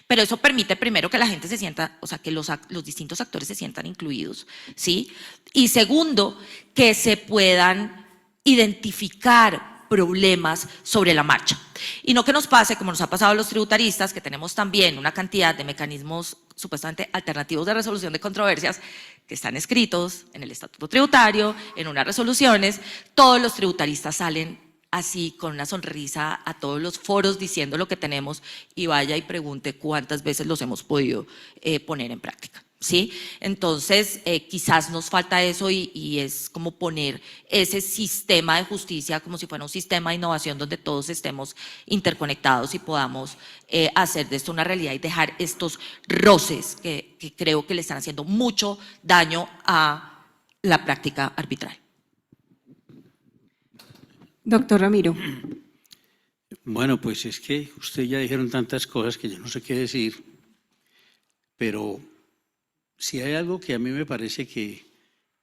Pero eso permite primero que la gente se sienta, o sea, que los distintos actores se sientan incluidos, ¿sí? Y segundo, que se puedan identificar problemas sobre la marcha. Y no que nos pase, como nos ha pasado a los tributaristas, que tenemos también una cantidad de mecanismos supuestamente alternativos de resolución de controversias que están escritos en el Estatuto Tributario, en unas resoluciones, todos los tributaristas salen así con una sonrisa a todos los foros diciendo lo que tenemos y vaya y pregunte cuántas veces los hemos podido poner en práctica, ¿sí? Entonces, quizás nos falta eso y es como poner ese sistema de justicia como si fuera un sistema de innovación donde todos estemos interconectados y podamos hacer de esto una realidad y dejar estos roces que creo que le están haciendo mucho daño a la práctica arbitral. Doctor Ramiro. Bueno, pues es que ustedes ya dijeron tantas cosas que yo no sé qué decir, pero si hay algo que a mí me parece que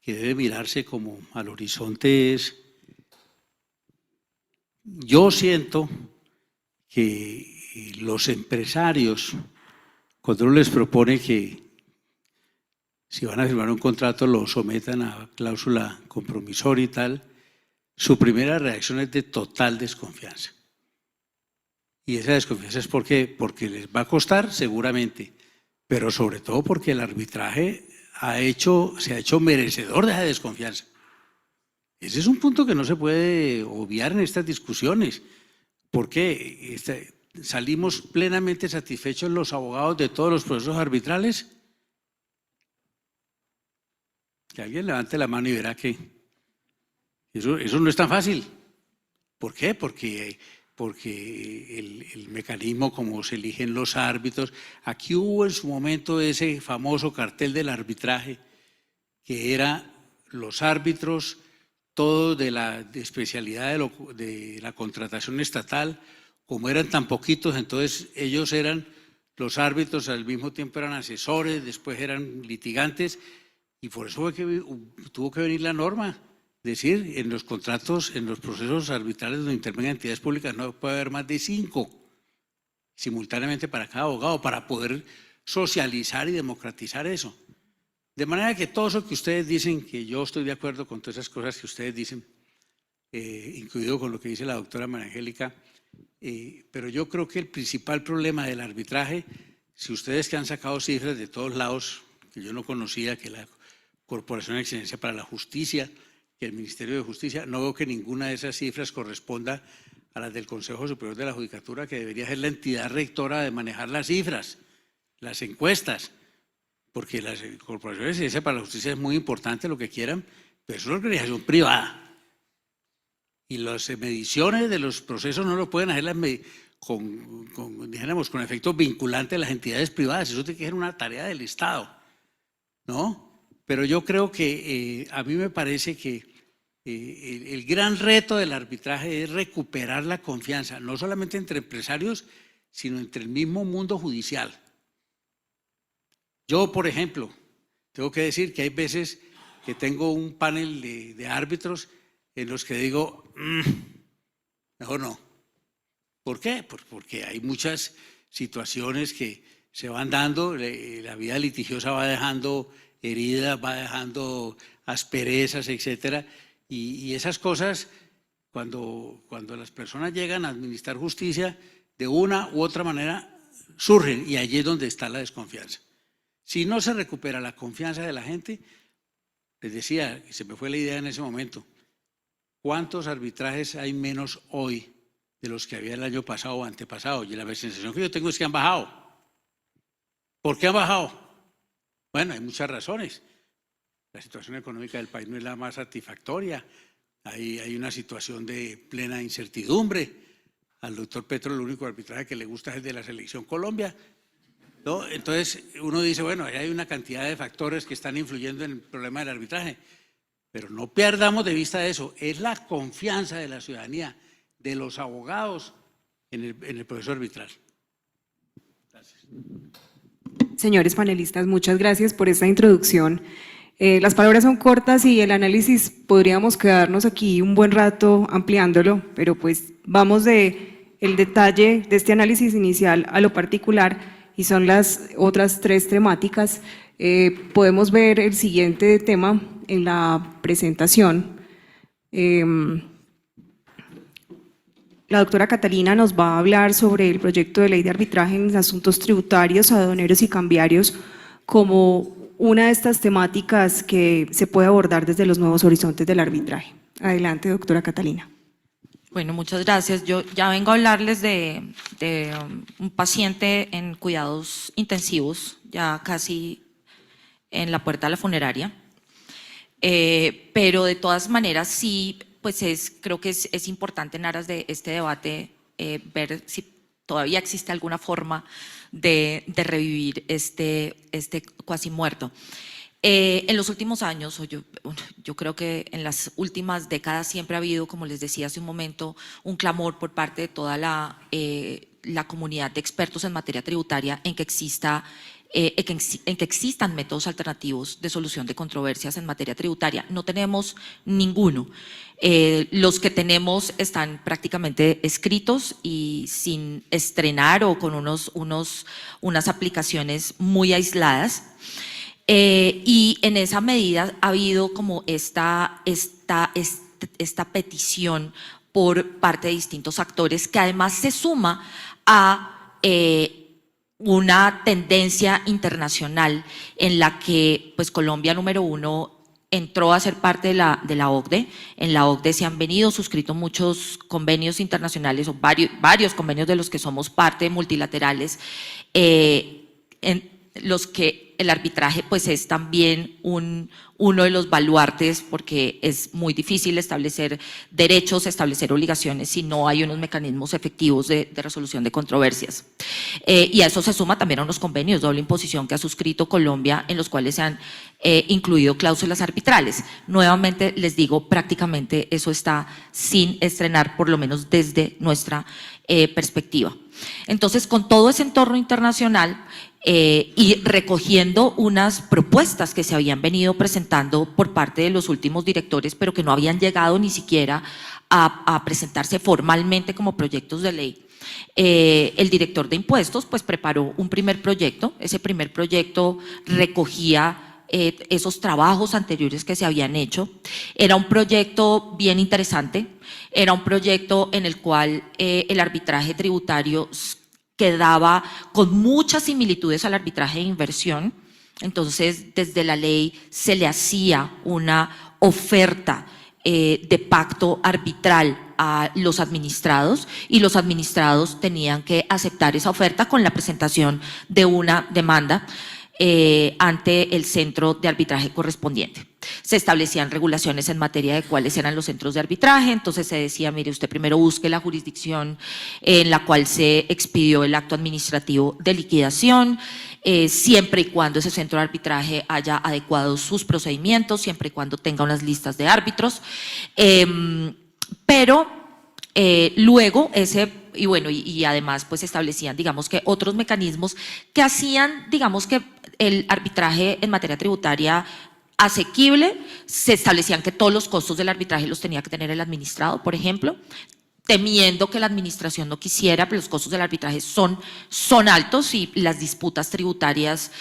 debe mirarse como al horizonte es, yo siento que los empresarios, cuando uno les propone que si van a firmar un contrato lo sometan a cláusula compromisoria y tal, su primera reacción es de total desconfianza. Y esa desconfianza es porque les va a costar seguramente, pero sobre todo porque el arbitraje se ha hecho merecedor de esa desconfianza. Ese es un punto que no se puede obviar en estas discusiones, porque salimos plenamente satisfechos los abogados de todos los procesos arbitrales. Que alguien levante la mano y verá que eso no es tan fácil. ¿Por qué? Porque el mecanismo como se eligen los árbitros, aquí hubo en su momento ese famoso cartel del arbitraje, que era los árbitros, todos de la especialidad de la contratación estatal, como eran tan poquitos, entonces ellos eran los árbitros, al mismo tiempo eran asesores, después eran litigantes, y por eso tuvo que venir la norma. Es decir, en los contratos, en los procesos arbitrales donde intervengan entidades públicas no puede haber más de 5 simultáneamente para cada abogado, para poder socializar y democratizar eso. De manera que todo eso que ustedes dicen, que yo estoy de acuerdo con todas esas cosas que ustedes dicen, incluido con lo que dice la doctora María Angélica, pero yo creo que el principal problema del arbitraje, si ustedes que han sacado cifras de todos lados, que yo no conocía, que la Corporación de Excelencia para la Justicia, que el Ministerio de Justicia, no veo que ninguna de esas cifras corresponda a las del Consejo Superior de la Judicatura, que debería ser la entidad rectora de manejar las cifras, las encuestas, porque la Corporación de Excelencia para la Justicia es muy importante, lo que quieran, pero es una organización privada. Y las mediciones de los procesos no lo pueden hacer con efectos vinculantes a las entidades privadas, eso tiene que ser una tarea del Estado, ¿no? Pero yo creo que a mí me parece que el gran reto del arbitraje es recuperar la confianza, no solamente entre empresarios, sino entre el mismo mundo judicial. Yo, por ejemplo, tengo que decir que hay veces que tengo un panel de árbitros en los que digo, mejor no, ¿Por qué? Porque hay muchas situaciones que se van dando, la vida litigiosa va dejando heridas, va dejando asperezas, etcétera, y esas cosas, cuando las personas llegan a administrar justicia, de una u otra manera surgen, y allí es donde está la desconfianza. Si no se recupera la confianza de la gente, les decía, y se me fue la idea en ese momento, ¿cuántos arbitrajes hay menos hoy de los que había el año pasado o antepasado? Y la sensación que yo tengo es que han bajado. ¿Por qué han bajado? Bueno, hay muchas razones. La situación económica del país no es la más satisfactoria. Hay una situación de plena incertidumbre. Al doctor Petro el único arbitraje que le gusta es el de la Selección Colombia, ¿no? Entonces uno dice, bueno, hay una cantidad de factores que están influyendo en el problema del arbitraje, pero no perdamos de vista eso, es la confianza de la ciudadanía, de los abogados en el proceso arbitral. Gracias. Señores panelistas, muchas gracias por esta introducción. Las palabras son cortas y el análisis podríamos quedarnos aquí un buen rato ampliándolo, pero pues vamos de el detalle de este análisis inicial a lo particular, y son las otras tres temáticas. Podemos ver el siguiente tema en la presentación. La doctora Catalina nos va a hablar sobre el proyecto de ley de arbitraje en asuntos tributarios, aduaneros y cambiarios como una de estas temáticas que se puede abordar desde los nuevos horizontes del arbitraje. Adelante, doctora Catalina. Bueno, muchas gracias. Yo ya vengo a hablarles de un paciente en cuidados intensivos, ya casi en la puerta de la funeraria, pero de todas maneras sí, pues creo que es importante en aras de este debate ver si todavía existe alguna forma de revivir este cuasi muerto. En los últimos años, yo creo que en las últimas décadas siempre ha habido, como les decía hace un momento, un clamor por parte de toda la comunidad de expertos en materia tributaria en que existan métodos alternativos de solución de controversias en materia tributaria. No tenemos ninguno. Los que tenemos están prácticamente escritos y sin estrenar o con unas aplicaciones muy aisladas. Y en esa medida ha habido como esta petición por parte de distintos actores, que además se suma a una tendencia internacional en la que pues Colombia, número uno, entró a ser parte de la OCDE. En la OCDE se han venido suscritos muchos convenios internacionales, o varios convenios de los que somos parte, multilaterales, en los que el arbitraje pues es también uno de los baluartes, porque es muy difícil establecer derechos, establecer obligaciones si no hay unos mecanismos efectivos de resolución de controversias. Y a eso se suma también a unos convenios de doble imposición que ha suscrito Colombia, en los cuales se han incluido cláusulas arbitrales. Nuevamente les digo, prácticamente eso está sin estrenar, por lo menos desde nuestra perspectiva. Entonces, con todo ese entorno internacional y recogiendo unas propuestas que se habían venido presentando por parte de los últimos directores, pero que no habían llegado ni siquiera a presentarse formalmente como proyectos de ley, el director de impuestos pues preparó un primer proyecto. Ese primer proyecto recogía esos trabajos anteriores que se habían hecho. Era un proyecto bien interesante, era un proyecto en el cual el arbitraje tributario quedaba con muchas similitudes al arbitraje de inversión. Entonces, desde la ley se le hacía una oferta de pacto arbitral a los administrados, y los administrados tenían que aceptar esa oferta con la presentación de una demanda ante el centro de arbitraje correspondiente. Se establecían regulaciones en materia de cuáles eran los centros de arbitraje. Entonces se decía, mire, usted primero busque la jurisdicción en la cual se expidió el acto administrativo de liquidación, siempre y cuando ese centro de arbitraje haya adecuado sus procedimientos, siempre y cuando tenga unas listas de árbitros, pero luego y además pues establecían, digamos, que otros mecanismos que hacían, digamos, que el arbitraje en materia tributaria asequible. Se establecían que todos los costos del arbitraje los tenía que tener el administrado, por ejemplo. temiendo que la administración no quisiera, pero los costos del arbitraje son altos y las disputas tributarias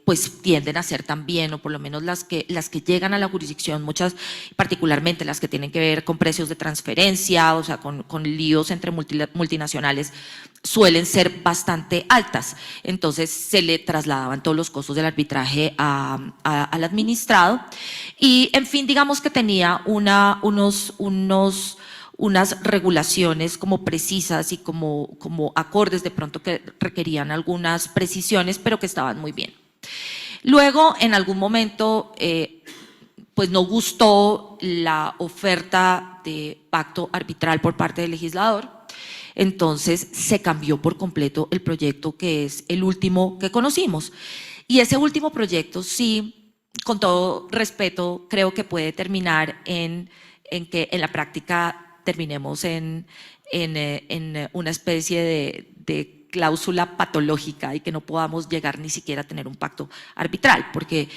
pues tienden a ser también, o por lo menos las que llegan a la jurisdicción, muchas, particularmente las que tienen que ver con precios de transferencia, o sea, con líos entre multinacionales, suelen ser bastante altas. Entonces se le trasladaban todos los costos del arbitraje al administrado y, en fin, digamos que tenía unas regulaciones como precisas y como acordes de pronto que requerían algunas precisiones, pero que estaban muy bien. Luego, en algún momento, pues no gustó la oferta de pacto arbitral por parte del legislador, entonces se cambió por completo el proyecto, que es el último que conocimos. Y ese último proyecto, sí, con todo respeto, creo que puede terminar en que en la práctica terminemos en una especie de cláusula patológica y que no podamos llegar ni siquiera a tener un pacto arbitral, porque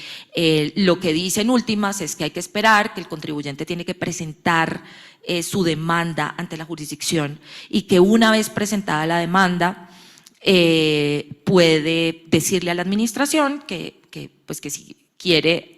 lo que dice en últimas es que hay que esperar, que el contribuyente tiene que presentar su demanda ante la jurisdicción y que una vez presentada la demanda puede decirle a la administración que si quiere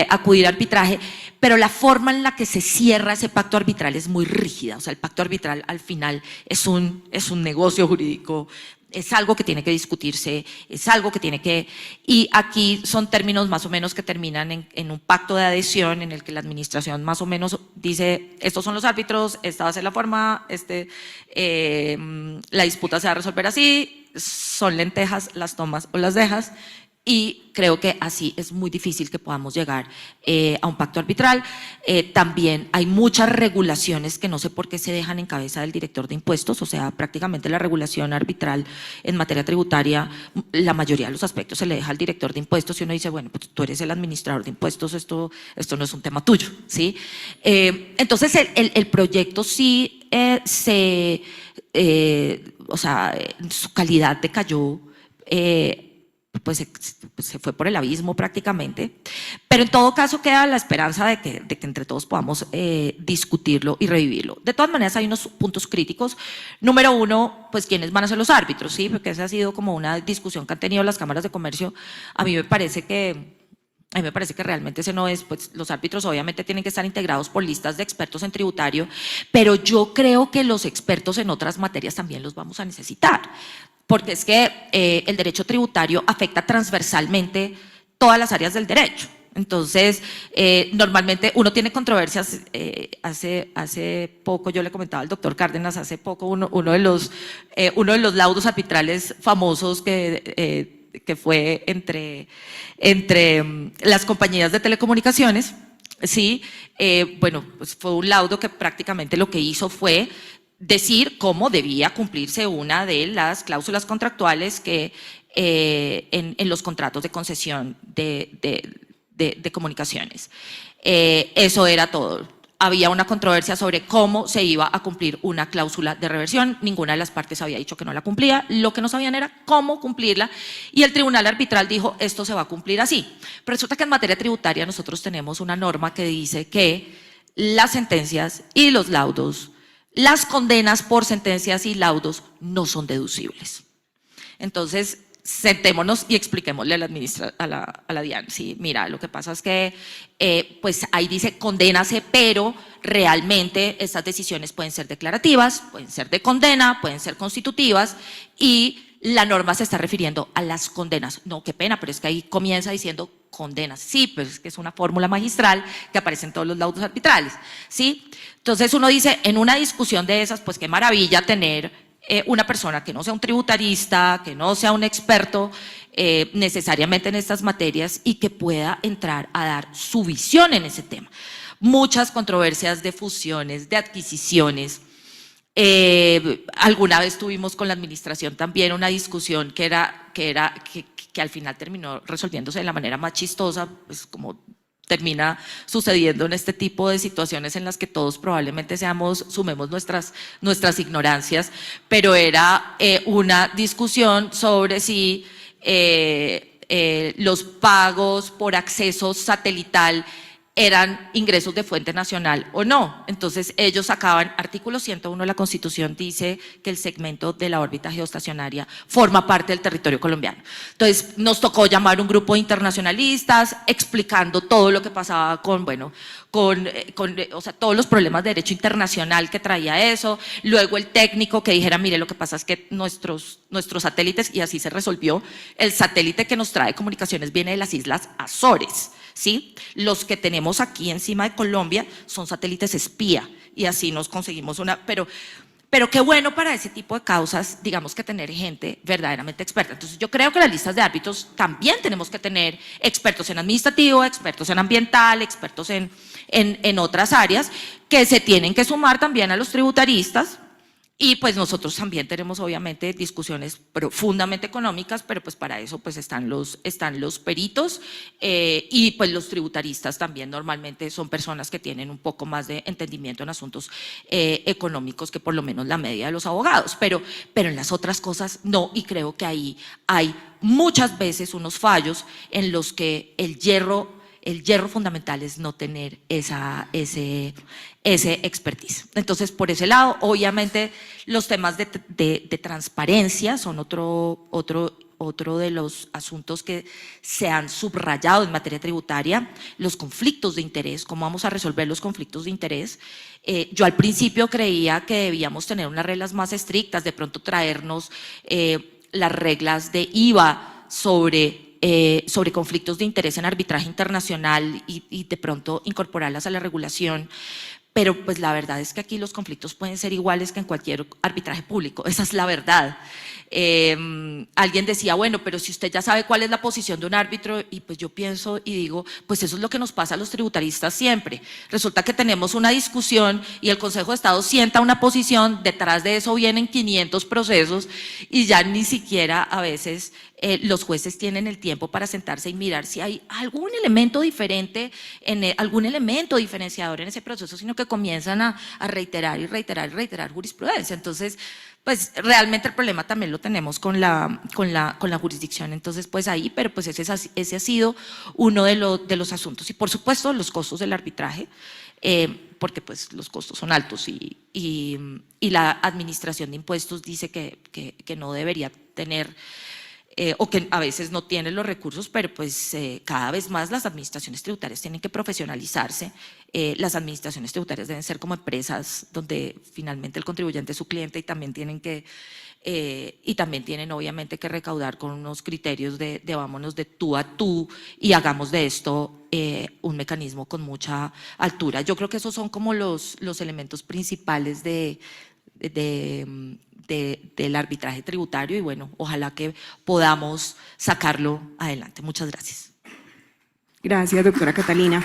acudir a arbitraje, pero la forma en la que se cierra ese pacto arbitral es muy rígida. O sea, el pacto arbitral al final es un negocio jurídico, es algo que tiene que discutirse, es algo que tiene que… Y aquí son términos más o menos que terminan en un pacto de adhesión en el que la administración más o menos dice, estos son los árbitros, esta va a ser la forma, la disputa se va a resolver así, son lentejas, las tomas o las dejas. Y creo que así es muy difícil que podamos llegar a un pacto arbitral. También hay muchas regulaciones que no sé por qué se dejan en cabeza del director de impuestos, o sea, prácticamente la regulación arbitral en materia tributaria, la mayoría de los aspectos se le deja al director de impuestos y uno dice, bueno, pues tú eres el administrador de impuestos, esto no es un tema tuyo, ¿sí? Entonces el proyecto sí o sea, su calidad decayó, pues se fue por el abismo prácticamente, pero en todo caso queda la esperanza de que entre todos podamos discutirlo y revivirlo. De todas maneras hay unos puntos críticos. Número uno, pues quiénes van a ser los árbitros, ¿sí? Porque esa ha sido como una discusión que han tenido las cámaras de comercio. A mí me parece que realmente ese no es, pues los árbitros obviamente tienen que estar integrados por listas de expertos en tributario, pero yo creo que los expertos en otras materias también los vamos a necesitar, porque es que el derecho tributario afecta transversalmente todas las áreas del derecho. Entonces, normalmente uno tiene controversias. Hace poco yo le comentaba al doctor Cárdenas, hace poco uno de los laudos arbitrales famosos que fue entre las compañías de telecomunicaciones, ¿sí? Bueno, pues fue un laudo que prácticamente lo que hizo fue decir cómo debía cumplirse una de las cláusulas contractuales que en los contratos de concesión de comunicaciones. Eso era todo. Había una controversia sobre cómo se iba a cumplir una cláusula de reversión. Ninguna de las partes había dicho que no la cumplía. Lo que no sabían era cómo cumplirla y el tribunal arbitral dijo, esto se va a cumplir así. Pero resulta que en materia tributaria nosotros tenemos una norma que dice que las sentencias y los laudos, las condenas por sentencias y laudos no son deducibles. Entonces, sentémonos y expliquémosle a la DIAN, sí, mira, lo que pasa es que pues ahí dice condénase, pero realmente estas decisiones pueden ser declarativas, pueden ser de condena, pueden ser constitutivas y la norma se está refiriendo a las condenas. No, qué pena, pero es que ahí comienza diciendo condenas. Sí, pero es que es una fórmula magistral que aparece en todos los laudos arbitrales, ¿sí? Entonces uno dice, en una discusión de esas, pues qué maravilla tener una persona que no sea un tributarista, que no sea un experto necesariamente en estas materias y que pueda entrar a dar su visión en ese tema. Muchas controversias de fusiones, de adquisiciones. Alguna vez tuvimos con la administración también una discusión que al final terminó resolviéndose de la manera más chistosa, pues como termina sucediendo en este tipo de situaciones en las que todos probablemente sumemos nuestras ignorancias, pero era una discusión sobre si los pagos por acceso satelital eran ingresos de fuente nacional o no. Entonces ellos sacaban, artículo 101 de la Constitución dice que el segmento de la órbita geoestacionaria forma parte del territorio colombiano. Entonces nos tocó llamar un grupo de internacionalistas explicando todo lo que pasaba con, bueno, o sea, todos los problemas de derecho internacional que traía eso, luego el técnico que dijera, mire, lo que pasa es que nuestros satélites, y así se resolvió, el satélite que nos trae comunicaciones viene de las Islas Azores, ¿sí? Los que tenemos aquí encima de Colombia son satélites espía, y así nos conseguimos una, pero qué bueno para ese tipo de causas, digamos, que tener gente verdaderamente experta. Entonces yo creo que las listas de árbitros también tenemos que tener expertos en administrativo, expertos en ambiental, expertos en otras áreas, que se tienen que sumar también a los tributaristas. Y pues nosotros también tenemos obviamente discusiones profundamente económicas, pero pues para eso pues están los peritos y pues los tributaristas también normalmente son personas que tienen un poco más de entendimiento en asuntos económicos que por lo menos la media de los abogados, pero en las otras cosas no, y creo que ahí hay muchas veces unos fallos en los que el hierro fundamental es no tener ese expertise. Entonces, por ese lado, obviamente, los temas de transparencia son otro de los asuntos que se han subrayado en materia tributaria, los conflictos de interés, cómo vamos a resolver los conflictos de interés. Yo al principio creía que debíamos tener unas reglas más estrictas, de pronto traernos las reglas de IVA sobre conflictos de interés en arbitraje internacional y de pronto incorporarlas a la regulación, pero pues la verdad es que aquí los conflictos pueden ser iguales que en cualquier arbitraje público, esa es la verdad. Alguien decía, bueno, pero si usted ya sabe cuál es la posición de un árbitro, y pues yo pienso y digo, pues eso es lo que nos pasa a los tributaristas siempre. Resulta que tenemos una discusión y el Consejo de Estado sienta una posición, detrás de eso vienen 500 procesos y ya ni siquiera a veces los jueces tienen el tiempo para sentarse y mirar si hay algún elemento diferente, algún elemento diferenciador en ese proceso, sino que comienzan a reiterar y reiterar y reiterar jurisprudencia. Entonces, pues realmente el problema también lo tenemos con la jurisdicción, entonces pues ahí, pero pues ese ha sido uno de los asuntos. Y por supuesto los costos del arbitraje, porque pues los costos son altos y la administración de impuestos dice que no debería tener o que a veces no tienen los recursos, pero pues cada vez más las administraciones tributarias tienen que profesionalizarse. Las administraciones tributarias deben ser como empresas donde finalmente el contribuyente es su cliente y también tienen obviamente que recaudar con unos criterios de vámonos de tú a tú y hagamos de esto un mecanismo con mucha altura. Yo creo que esos son como los elementos principales del arbitraje tributario y bueno, ojalá que podamos sacarlo adelante. Muchas gracias. Gracias, doctora Catalina.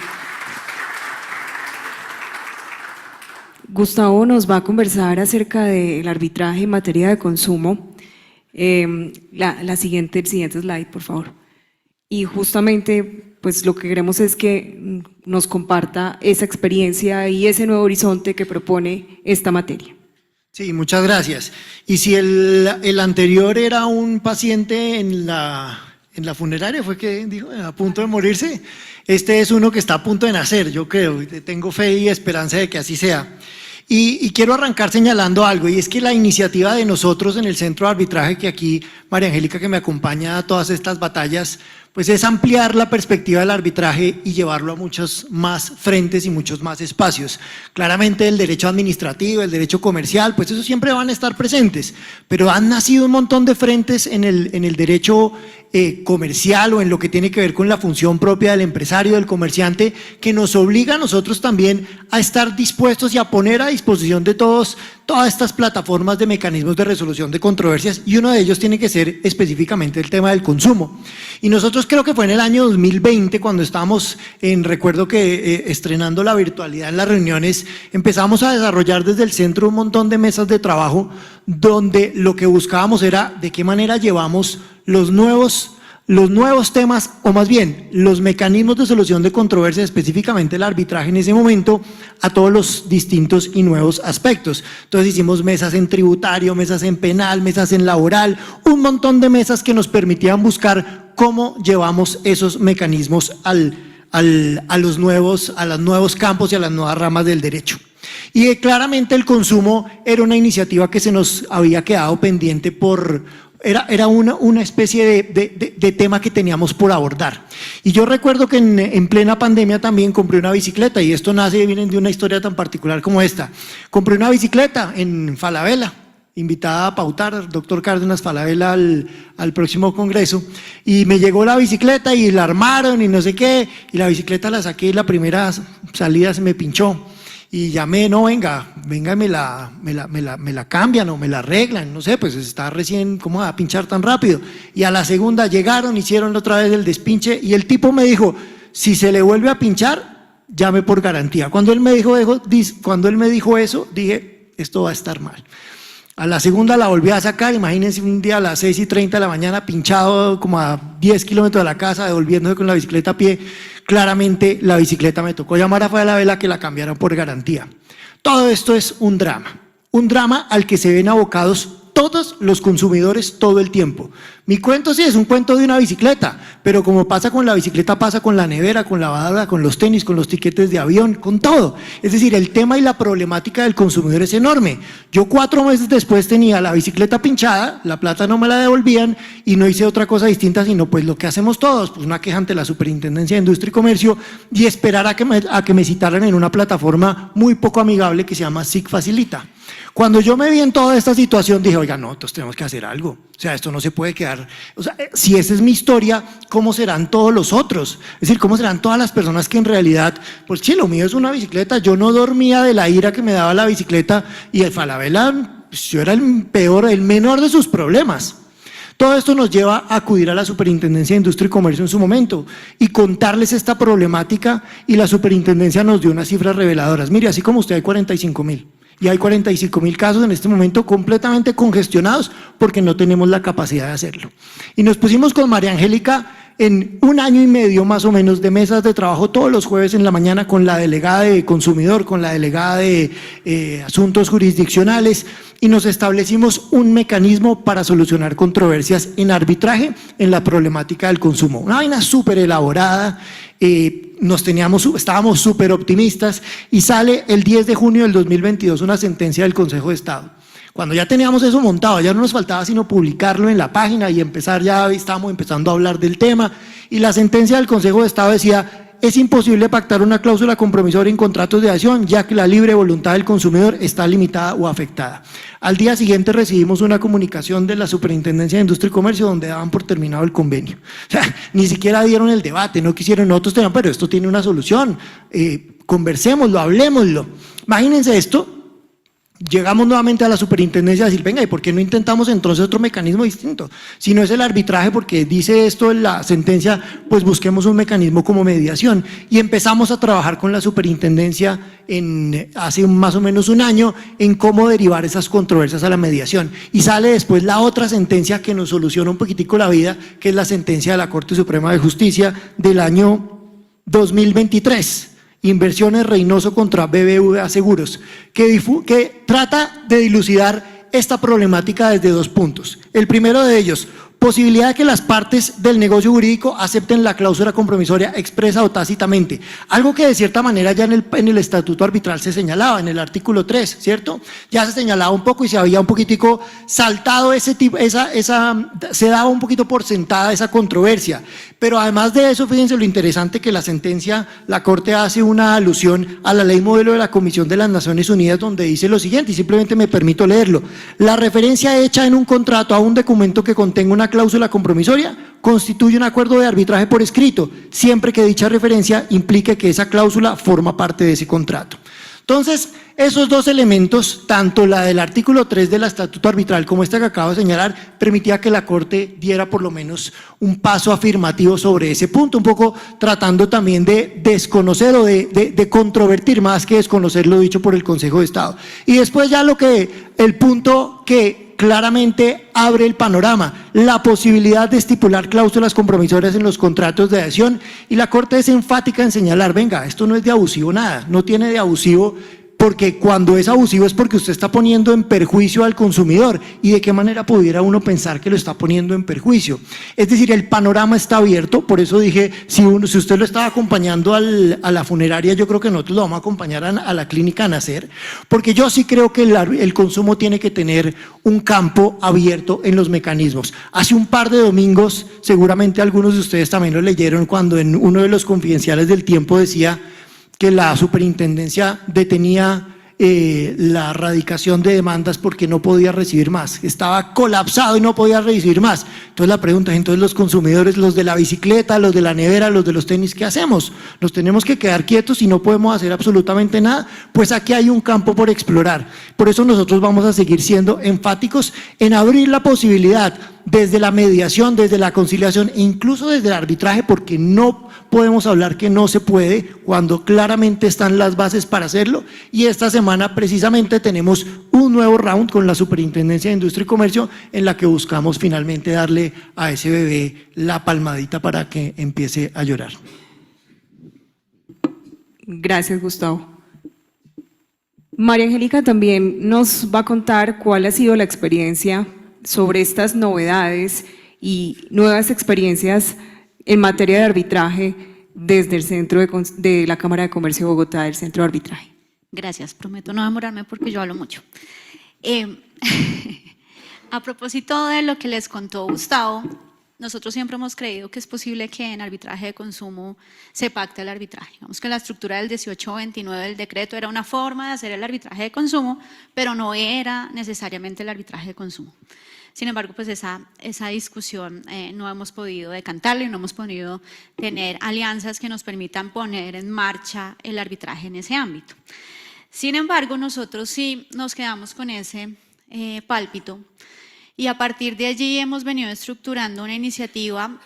Gustavo nos va a conversar acerca del arbitraje en materia de consumo. El siguiente slide, por favor. Y justamente, pues lo que queremos es que nos comparta esa experiencia y ese nuevo horizonte que propone esta materia. Sí, muchas gracias. Y si el anterior era un paciente en la funeraria, fue que dijo, a punto de morirse, este es uno que está a punto de nacer, yo creo, tengo fe y esperanza de que así sea. Y quiero arrancar señalando algo, y es que la iniciativa de nosotros en el Centro de Arbitraje, que aquí María Angélica, que me acompaña a todas estas batallas, pues es ampliar la perspectiva del arbitraje y llevarlo a muchos más frentes y muchos más espacios. Claramente el derecho administrativo, el derecho comercial, pues eso siempre van a estar presentes, pero han nacido un montón de frentes en el derecho comercial o en lo que tiene que ver con la función propia del empresario, del comerciante, que nos obliga a nosotros también a estar dispuestos y a poner a disposición de todas estas plataformas de mecanismos de resolución de controversias, y uno de ellos tiene que ser específicamente el tema del consumo. Y nosotros creo que fue en el año 2020 cuando estábamos, recuerdo que estrenando la virtualidad en las reuniones, empezamos a desarrollar desde el centro un montón de mesas de trabajo donde lo que buscábamos era de qué manera llevamos los nuevos temas, o más bien los mecanismos de solución de controversia, específicamente el arbitraje en ese momento, a todos los distintos y nuevos aspectos. Entonces hicimos mesas en tributario, mesas en penal, mesas en laboral, un montón de mesas que nos permitían buscar cómo llevamos esos mecanismos a los nuevos campos y a las nuevas ramas del derecho. Y claramente el consumo era una iniciativa que se nos había quedado pendiente era una especie de tema que teníamos por abordar. Y yo recuerdo que en plena pandemia también compré una bicicleta, y esto viene de una historia tan particular como esta. Compré una bicicleta en Falabella, invitada a pautar, doctor Cárdenas Falabella, al próximo congreso, y me llegó la bicicleta y la armaron y no sé qué, y la bicicleta la saqué y la primera salida se me pinchó. Y llamé, no, venga, me la cambian o me la arreglan, no sé, pues está recién, ¿cómo va a pinchar tan rápido? Y a la segunda llegaron, hicieron otra vez el despinche, y el tipo me dijo, si se le vuelve a pinchar, llame por garantía. Cuando él me dijo eso, dije, esto va a estar mal. A la segunda la volví a sacar, imagínense un día a las 6:30 de la mañana, pinchado como a 10 kilómetros de la casa, devolviéndose con la bicicleta a pie. Claramente la bicicleta me tocó llamar a Falabella que la cambiaran por garantía. Todo esto es un drama al que se ven abocados todos los consumidores todo el tiempo. Mi cuento sí es un cuento de una bicicleta, pero como pasa con la bicicleta, pasa con la nevera, con la lavadora, con los tenis, con los tiquetes de avión, con todo. Es decir, el tema y la problemática del consumidor es enorme. Yo 4 meses después tenía la bicicleta pinchada, la plata no me la devolvían y no hice otra cosa distinta, sino pues lo que hacemos todos, pues una queja ante la Superintendencia de Industria y Comercio y esperar a que me citaran en una plataforma muy poco amigable que se llama SIC Facilita. Cuando yo me vi en toda esta situación, dije, oiga, no, entonces tenemos que hacer algo. O sea, esto no se puede quedar. O sea, si esa es mi historia, ¿cómo serán todos los otros? Es decir, ¿cómo serán todas las personas que en realidad, pues sí, lo mío es una bicicleta, yo no dormía de la ira que me daba la bicicleta y el Falabella, pues, yo era el menor de sus problemas. Todo esto nos lleva a acudir a la Superintendencia de Industria y Comercio en su momento y contarles esta problemática, y la Superintendencia nos dio unas cifras reveladoras. Mire, así como usted, hay 45.000. Y hay 45.000 casos en este momento completamente congestionados porque no tenemos la capacidad de hacerlo. Y nos pusimos con María Angélica en 1 año y medio más o menos de mesas de trabajo todos los jueves en la mañana con la delegada de consumidor, con la delegada de asuntos jurisdiccionales, y nos establecimos un mecanismo para solucionar controversias en arbitraje en la problemática del consumo. Una vaina súper elaborada, estábamos súper optimistas, y sale el 10 de junio del 2022 una sentencia del Consejo de Estado. Cuando ya teníamos eso montado, ya no nos faltaba sino publicarlo en la página y ya estábamos empezando a hablar del tema, y la sentencia del Consejo de Estado decía: es imposible pactar una cláusula compromisoria en contratos de adhesión, ya que la libre voluntad del consumidor está limitada o afectada. Al día siguiente recibimos una comunicación de la Superintendencia de Industria y Comercio donde daban por terminado el convenio. O sea, ni siquiera dieron el debate, no quisieron, nosotros teníamos, pero esto tiene una solución, conversémoslo, hablemoslo. Imagínense esto. Llegamos nuevamente a la Superintendencia a decir, venga, ¿y por qué no intentamos entonces otro mecanismo distinto? Si no es el arbitraje, porque dice esto en la sentencia, pues busquemos un mecanismo como mediación. Y empezamos a trabajar con la Superintendencia hace más o menos 1 año en cómo derivar esas controversias a la mediación. Y sale después la otra sentencia que nos soluciona un poquitico la vida, que es la sentencia de la Corte Suprema de Justicia del año 2023. Inversiones Reynoso contra BBVA Seguros, que trata de dilucidar esta problemática desde 2 puntos. El primero de ellos, posibilidad de que las partes del negocio jurídico acepten la cláusula compromisoria expresa o tácitamente, algo que de cierta manera ya en el estatuto arbitral se señalaba, en el artículo 3, ¿cierto? Ya se señalaba un poco y se había un poquitico saltado se daba un poquito por sentada esa controversia, pero además de eso, fíjense lo interesante que la sentencia, la Corte hace una alusión a la ley modelo de la Comisión de las Naciones Unidas, donde dice lo siguiente, y simplemente me permito leerlo: la referencia hecha en un contrato a un documento que contenga una cláusula compromisoria constituye un acuerdo de arbitraje por escrito, siempre que dicha referencia implique que esa cláusula forma parte de ese contrato. Entonces, esos 2 elementos, tanto la del artículo 3 del estatuto arbitral como esta que acabo de señalar, permitía que la Corte diera por lo menos un paso afirmativo sobre ese punto, un poco tratando también de desconocer o de controvertir más que desconocer lo dicho por el Consejo de Estado. Y después ya el punto que claramente abre el panorama, la posibilidad de estipular cláusulas compromisorias en los contratos de adhesión, y la Corte es enfática en señalar, venga, esto no es de abusivo nada, no tiene de abusivo porque cuando es abusivo es porque usted está poniendo en perjuicio al consumidor. ¿Y de qué manera pudiera uno pensar que lo está poniendo en perjuicio? Es decir, el panorama está abierto, por eso dije, si usted lo estaba acompañando a la funeraria, yo creo que nosotros lo vamos a acompañar a la clínica a nacer, porque yo sí creo que el consumo tiene que tener un campo abierto en los mecanismos. Hace un par de domingos, seguramente algunos de ustedes también lo leyeron, cuando en uno de los confidenciales del Tiempo decía que la superintendencia detenía la radicación de demandas porque no podía recibir más, estaba colapsado y no podía recibir más. Entonces la pregunta es, entonces los consumidores, los de la bicicleta, los de la nevera, los de los tenis, ¿qué hacemos? ¿Nos tenemos que quedar quietos y no podemos hacer absolutamente nada? Pues aquí hay un campo por explorar. Por eso nosotros vamos a seguir siendo enfáticos en abrir la posibilidad desde la mediación, desde la conciliación e incluso desde el arbitraje, porque no podemos hablar que no se puede cuando claramente están las bases para hacerlo. Y esta semana precisamente tenemos un nuevo round con la Superintendencia de Industria y Comercio en la que buscamos finalmente darle a ese bebé la palmadita para que empiece a llorar. Gracias, Gustavo. María Angélica también nos va a contar cuál ha sido la experiencia sobre estas novedades y nuevas experiencias en materia de arbitraje desde el centro de la Cámara de Comercio de Bogotá, el Centro de Arbitraje. Gracias, prometo no demorarme porque yo hablo mucho. A propósito de lo que les contó Gustavo, nosotros siempre hemos creído que es posible que en arbitraje de consumo se pacte el arbitraje. Digamos que la estructura del 1829 del decreto era una forma de hacer el arbitraje de consumo, pero no era necesariamente el arbitraje de consumo. Sin embargo, pues esa discusión no hemos podido decantarla y no hemos podido tener alianzas que nos permitan poner en marcha el arbitraje en ese ámbito. Sin embargo, nosotros sí nos quedamos con ese pálpito y a partir de allí hemos venido estructurando una iniciativa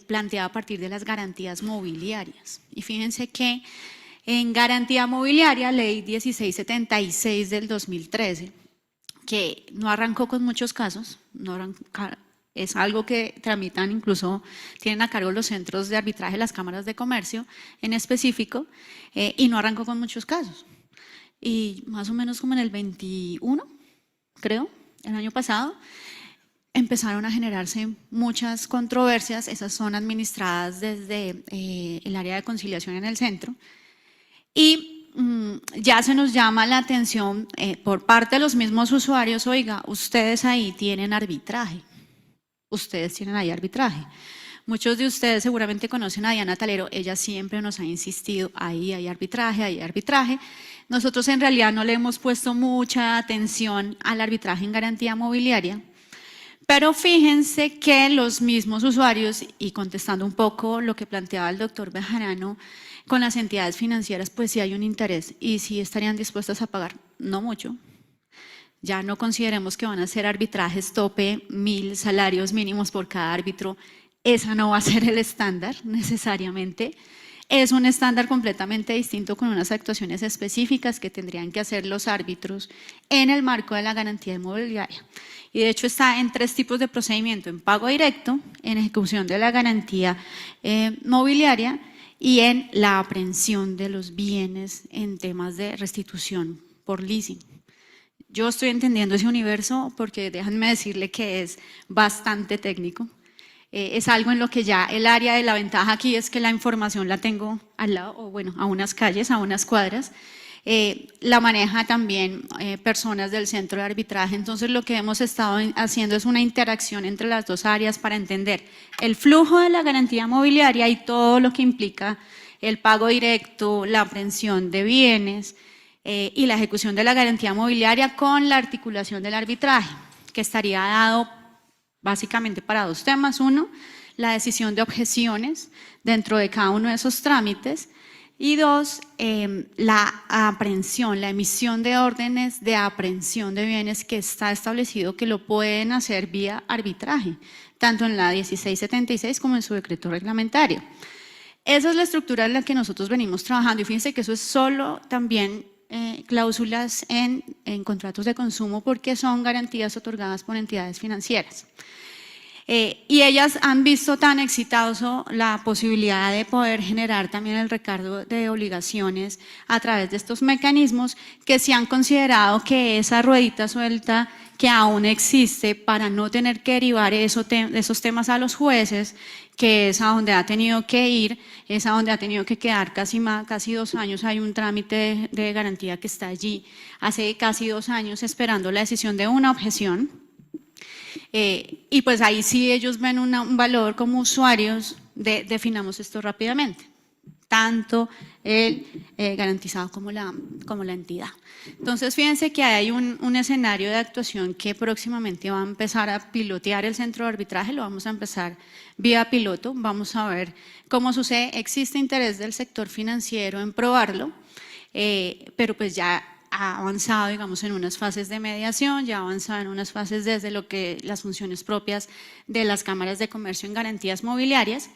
planteada a partir de las garantías mobiliarias. Y fíjense que en garantía mobiliaria, ley 1676 del 2013, que no arrancó con muchos casos, es algo que tramitan, incluso tienen a cargo los centros de arbitraje, las cámaras de comercio en específico, y no arrancó con muchos casos. Y más o menos como en el 21, creo, el año pasado, empezaron a generarse muchas controversias. Esas son administradas desde el área de conciliación en el centro. Y ya se nos llama la atención por parte de los mismos usuarios, oiga, ustedes ahí tienen arbitraje, ustedes tienen ahí arbitraje. Muchos de ustedes seguramente conocen a Diana Talero, ella siempre nos ha insistido, ahí hay arbitraje, ahí hay arbitraje. Nosotros en realidad no le hemos puesto mucha atención al arbitraje en garantía mobiliaria, pero fíjense que los mismos usuarios, y contestando un poco lo que planteaba el doctor Bejarano, con las entidades financieras pues sí hay un interés y sí estarían dispuestas a pagar, no mucho. Ya no consideremos que van a ser arbitrajes tope 1000 salarios mínimos por cada árbitro, esa no va a ser el estándar necesariamente. Es un estándar completamente distinto con unas actuaciones específicas que tendrían que hacer los árbitros en el marco de la garantía inmobiliaria. Y de hecho está en 3 tipos de procedimiento, en pago directo, en ejecución de la garantía mobiliaria y en la aprehensión de los bienes en temas de restitución por leasing. Yo estoy entendiendo ese universo porque déjenme decirle que es bastante técnico. Es algo en lo que ya el área de la ventaja aquí es que la información la tengo al lado, o bueno, a unas calles, a unas cuadras. La maneja también personas del centro de arbitraje. Entonces lo que hemos estado haciendo es una interacción entre las dos áreas para entender el flujo de la garantía mobiliaria y todo lo que implica el pago directo, la aprehensión de bienes y la ejecución de la garantía mobiliaria con la articulación del arbitraje, que estaría dado básicamente para 2 temas. Uno, la decisión de objeciones dentro de cada uno de esos trámites. Y 2, la aprehensión, la emisión de órdenes de aprehensión de bienes que está establecido que lo pueden hacer vía arbitraje, tanto en la 1676 como en su decreto reglamentario. Esa es la estructura en la que nosotros venimos trabajando y fíjense que eso es solo también cláusulas en contratos de consumo porque son garantías otorgadas por entidades financieras. Y ellas han visto tan exitoso la posibilidad de poder generar también el recargo de obligaciones a través de estos mecanismos que se han considerado que esa ruedita suelta que aún existe para no tener que derivar esos temas a los jueces, que es a donde ha tenido que ir, es a donde ha tenido que quedar casi 2 años. Hay un trámite de garantía que está allí hace casi 2 años esperando la decisión de una objeción. Y pues ahí sí ellos ven un valor como usuarios, definamos esto rápidamente, tanto el garantizado como la entidad. Entonces fíjense que hay un escenario de actuación que próximamente va a empezar a pilotear el centro de arbitraje, lo vamos a empezar vía piloto, vamos a ver cómo sucede. Existe interés del sector financiero en probarlo, pero pues ya ha avanzado, digamos, en unas fases de mediación, ya ha avanzado en unas fases desde lo que las funciones propias de las cámaras de comercio en garantías mobiliarias.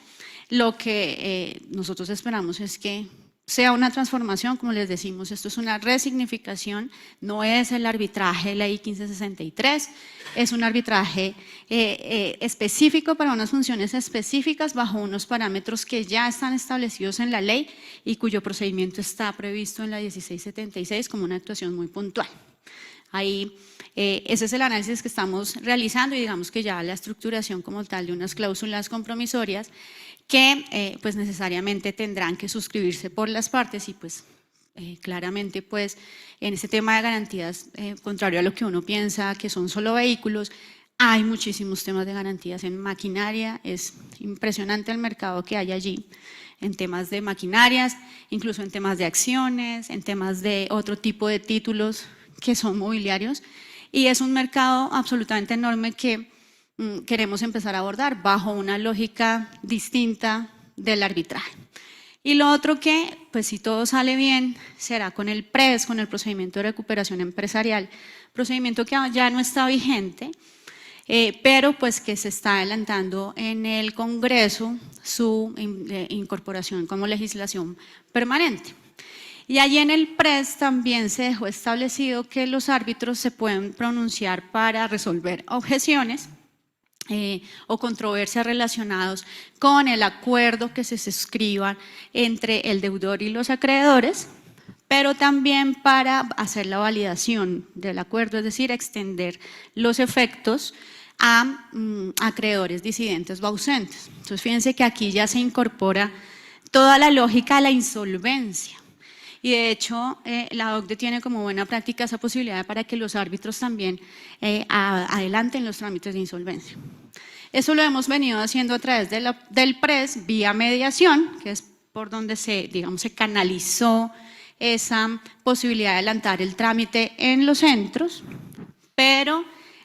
Lo que nosotros esperamos es que sea una transformación, como les decimos, esto es una resignificación, no es el arbitraje de la I 1563, es un arbitraje específico para unas funciones específicas bajo unos parámetros que ya están establecidos en la ley y cuyo procedimiento está previsto en la 1676 como una actuación muy puntual. Ahí, ese es el análisis que estamos realizando y digamos que ya la estructuración como tal de unas cláusulas compromisorias que pues necesariamente tendrán que suscribirse por las partes y pues claramente pues en este tema de garantías, contrario a lo que uno piensa que son solo vehículos, hay muchísimos temas de garantías en maquinaria, es impresionante el mercado que hay allí en temas de maquinarias, incluso en temas de acciones, en temas de otro tipo de títulos que son mobiliarios y es un mercado absolutamente enorme que queremos empezar a abordar bajo una lógica distinta del arbitraje. Y lo otro que, pues si todo sale bien, será con el PRES, con el procedimiento de recuperación empresarial, procedimiento que ya no está vigente, pero pues que se está adelantando en el Congreso su incorporación como legislación permanente. Y allí en el PRES también se dejó establecido que los árbitros se pueden pronunciar para resolver objeciones o controversias relacionados con el acuerdo que se suscriban entre el deudor y los acreedores, pero también para hacer la validación del acuerdo, es decir, extender los efectos a acreedores disidentes o ausentes. Entonces fíjense que aquí ya se incorpora toda la lógica de la insolvencia. Y de hecho, la OCDE tiene como buena práctica esa posibilidad para que los árbitros también adelanten los trámites de insolvencia. Eso lo hemos venido haciendo a través del PRES vía mediación, que es por donde se canalizó esa posibilidad de adelantar el trámite en los centros, pero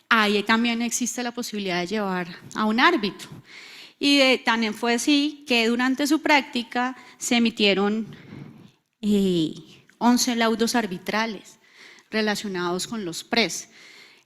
ahí también existe la posibilidad de llevar a un árbitro. Y también fue así que durante su práctica se emitieron 11 laudos arbitrales relacionados con los PRES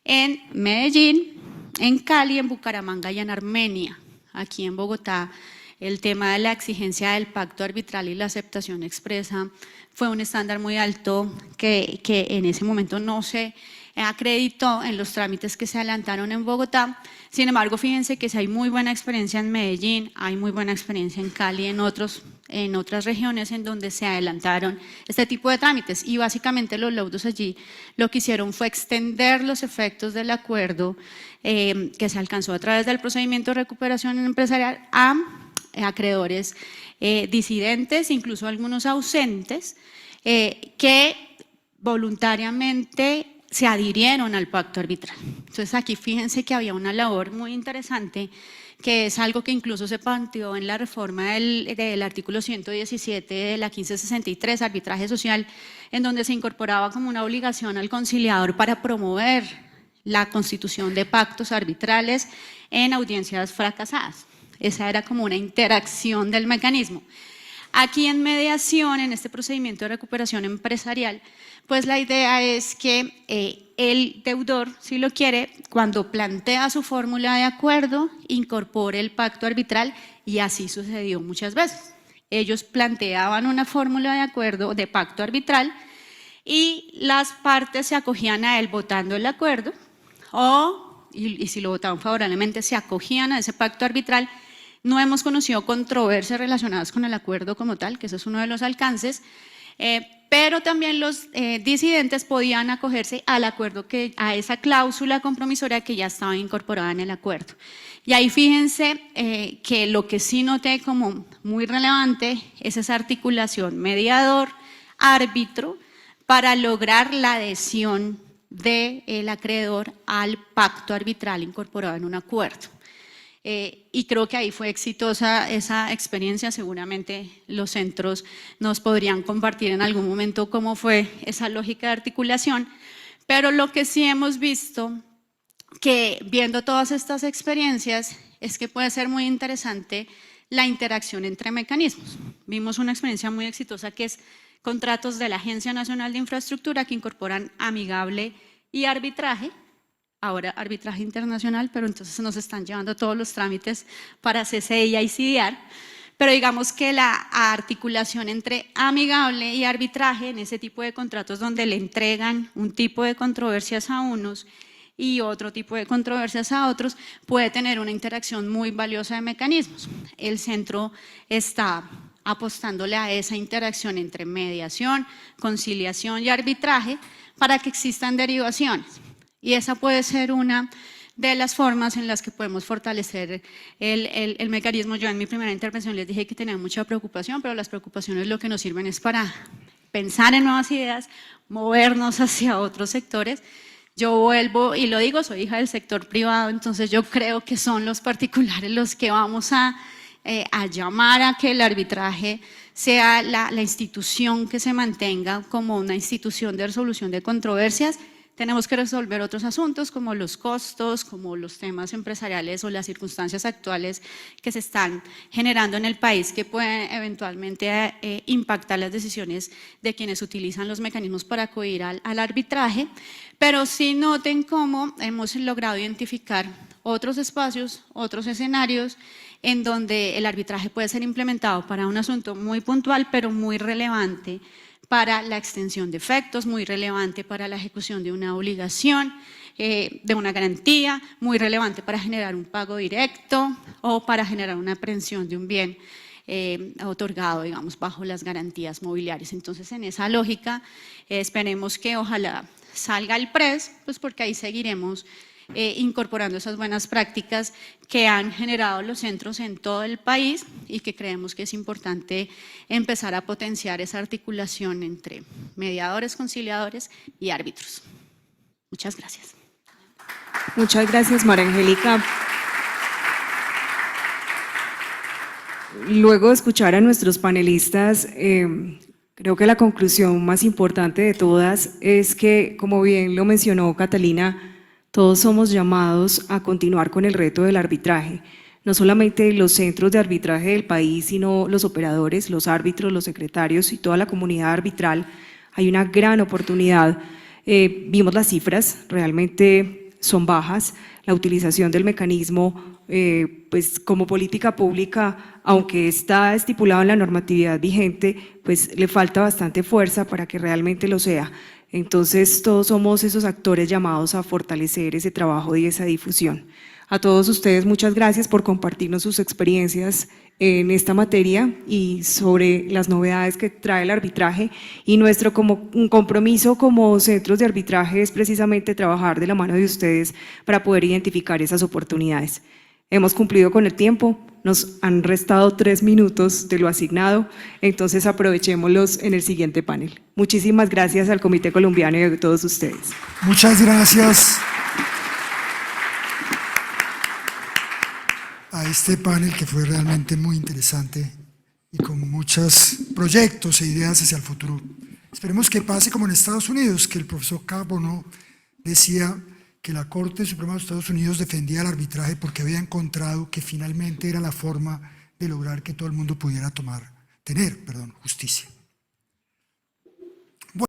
en Medellín, en Cali, en Bucaramanga y en Armenia. Aquí en Bogotá el tema de la exigencia del pacto arbitral y la aceptación expresa fue un estándar muy alto que en ese momento no se acreditó en los trámites que se adelantaron en Bogotá. Sin embargo, fíjense que si hay muy buena experiencia en Medellín, hay muy buena experiencia en Cali, en otras regiones en donde se adelantaron este tipo de trámites y básicamente los laudos allí lo que hicieron fue extender los efectos del acuerdo que se alcanzó a través del procedimiento de recuperación empresarial a acreedores disidentes, incluso algunos ausentes, que voluntariamente se adhirieron al pacto arbitral. Entonces aquí fíjense que había una labor muy interesante que es algo que incluso se planteó en la reforma del artículo 117 de la 1563, arbitraje social, en donde se incorporaba como una obligación al conciliador para promover la constitución de pactos arbitrales en audiencias fracasadas. Esa era como una interacción del mecanismo. Aquí en mediación, en este procedimiento de recuperación empresarial, pues la idea es que el deudor, si lo quiere, cuando plantea su fórmula de acuerdo, incorpore el pacto arbitral y así sucedió muchas veces. Ellos planteaban una fórmula de acuerdo de pacto arbitral y las partes se acogían a él votando el acuerdo o y si lo votaban favorablemente, se acogían a ese pacto arbitral. No hemos conocido controversias relacionadas con el acuerdo como tal, que ese es uno de los alcances, pero también los disidentes podían acogerse al acuerdo, a esa cláusula compromisoria que ya estaba incorporada en el acuerdo. Y ahí fíjense que lo que sí noté como muy relevante es esa articulación mediador-árbitro para lograr la adhesión del acreedor al pacto arbitral incorporado en un acuerdo. Y creo que ahí fue exitosa esa experiencia. Seguramente los centros nos podrían compartir en algún momento cómo fue esa lógica de articulación, pero lo que sí hemos visto, que viendo todas estas experiencias, es que puede ser muy interesante la interacción entre mecanismos. Vimos una experiencia muy exitosa que es contratos de la Agencia Nacional de Infraestructura que incorporan amigable y arbitraje, ahora arbitraje internacional, pero entonces nos están llevando todos los trámites para CCI y ICDR, pero digamos que la articulación entre amigable y arbitraje en ese tipo de contratos donde le entregan un tipo de controversias a unos y otro tipo de controversias a otros, puede tener una interacción muy valiosa de mecanismos. El centro está apostándole a esa interacción entre mediación, conciliación y arbitraje para que existan derivaciones. Y esa puede ser una de las formas en las que podemos fortalecer el mecanismo. Yo en mi primera intervención les dije que tenía mucha preocupación, pero las preocupaciones lo que nos sirven es para pensar en nuevas ideas, movernos hacia otros sectores. Yo vuelvo y lo digo, soy hija del sector privado, entonces yo creo que son los particulares los que vamos a llamar a que el arbitraje sea la institución que se mantenga como una institución de resolución de controversias. Tenemos que resolver otros asuntos como los costos, como los temas empresariales o las circunstancias actuales que se están generando en el país que pueden eventualmente impactar las decisiones de quienes utilizan los mecanismos para acudir al arbitraje, pero sí noten cómo hemos logrado identificar otros espacios, otros escenarios en donde el arbitraje puede ser implementado para un asunto muy puntual pero muy relevante para la extensión de efectos, muy relevante para la ejecución de una obligación, de una garantía, muy relevante para generar un pago directo o para generar una aprehensión de un bien otorgado, digamos, bajo las garantías mobiliarias. Entonces, en esa lógica, esperemos que ojalá salga el PRES, pues porque ahí seguiremos incorporando esas buenas prácticas que han generado los centros en todo el país y que creemos que es importante empezar a potenciar esa articulación entre mediadores, conciliadores y árbitros. Muchas gracias. Muchas gracias, María Angélica. Luego de escuchar a nuestros panelistas, creo que la conclusión más importante de todas es que, como bien lo mencionó Catalina, todos somos llamados a continuar con el reto del arbitraje, no solamente los centros de arbitraje del país, sino los operadores, los árbitros, los secretarios y toda la comunidad arbitral. Hay una gran oportunidad. Vimos las cifras, realmente son bajas. La utilización del mecanismo, pues como política pública, aunque está estipulado en la normatividad vigente, pues le falta bastante fuerza para que realmente lo sea. Entonces, todos somos esos actores llamados a fortalecer ese trabajo y esa difusión. A todos ustedes, muchas gracias por compartirnos sus experiencias en esta materia y sobre las novedades que trae el arbitraje. Y nuestro compromiso como centros de arbitraje es precisamente trabajar de la mano de ustedes para poder identificar esas oportunidades. Hemos cumplido con el tiempo, nos han restado 3 minutos de lo asignado, entonces aprovechémoslos en el siguiente panel. Muchísimas gracias al Comité Colombiano y a todos ustedes. Muchas gracias a este panel que fue realmente muy interesante y con muchos proyectos e ideas hacia el futuro. Esperemos que pase como en Estados Unidos, que el profesor Carbonneau decía que la Corte Suprema de Estados Unidos defendía el arbitraje porque había encontrado que finalmente era la forma de lograr que todo el mundo pudiera tener justicia.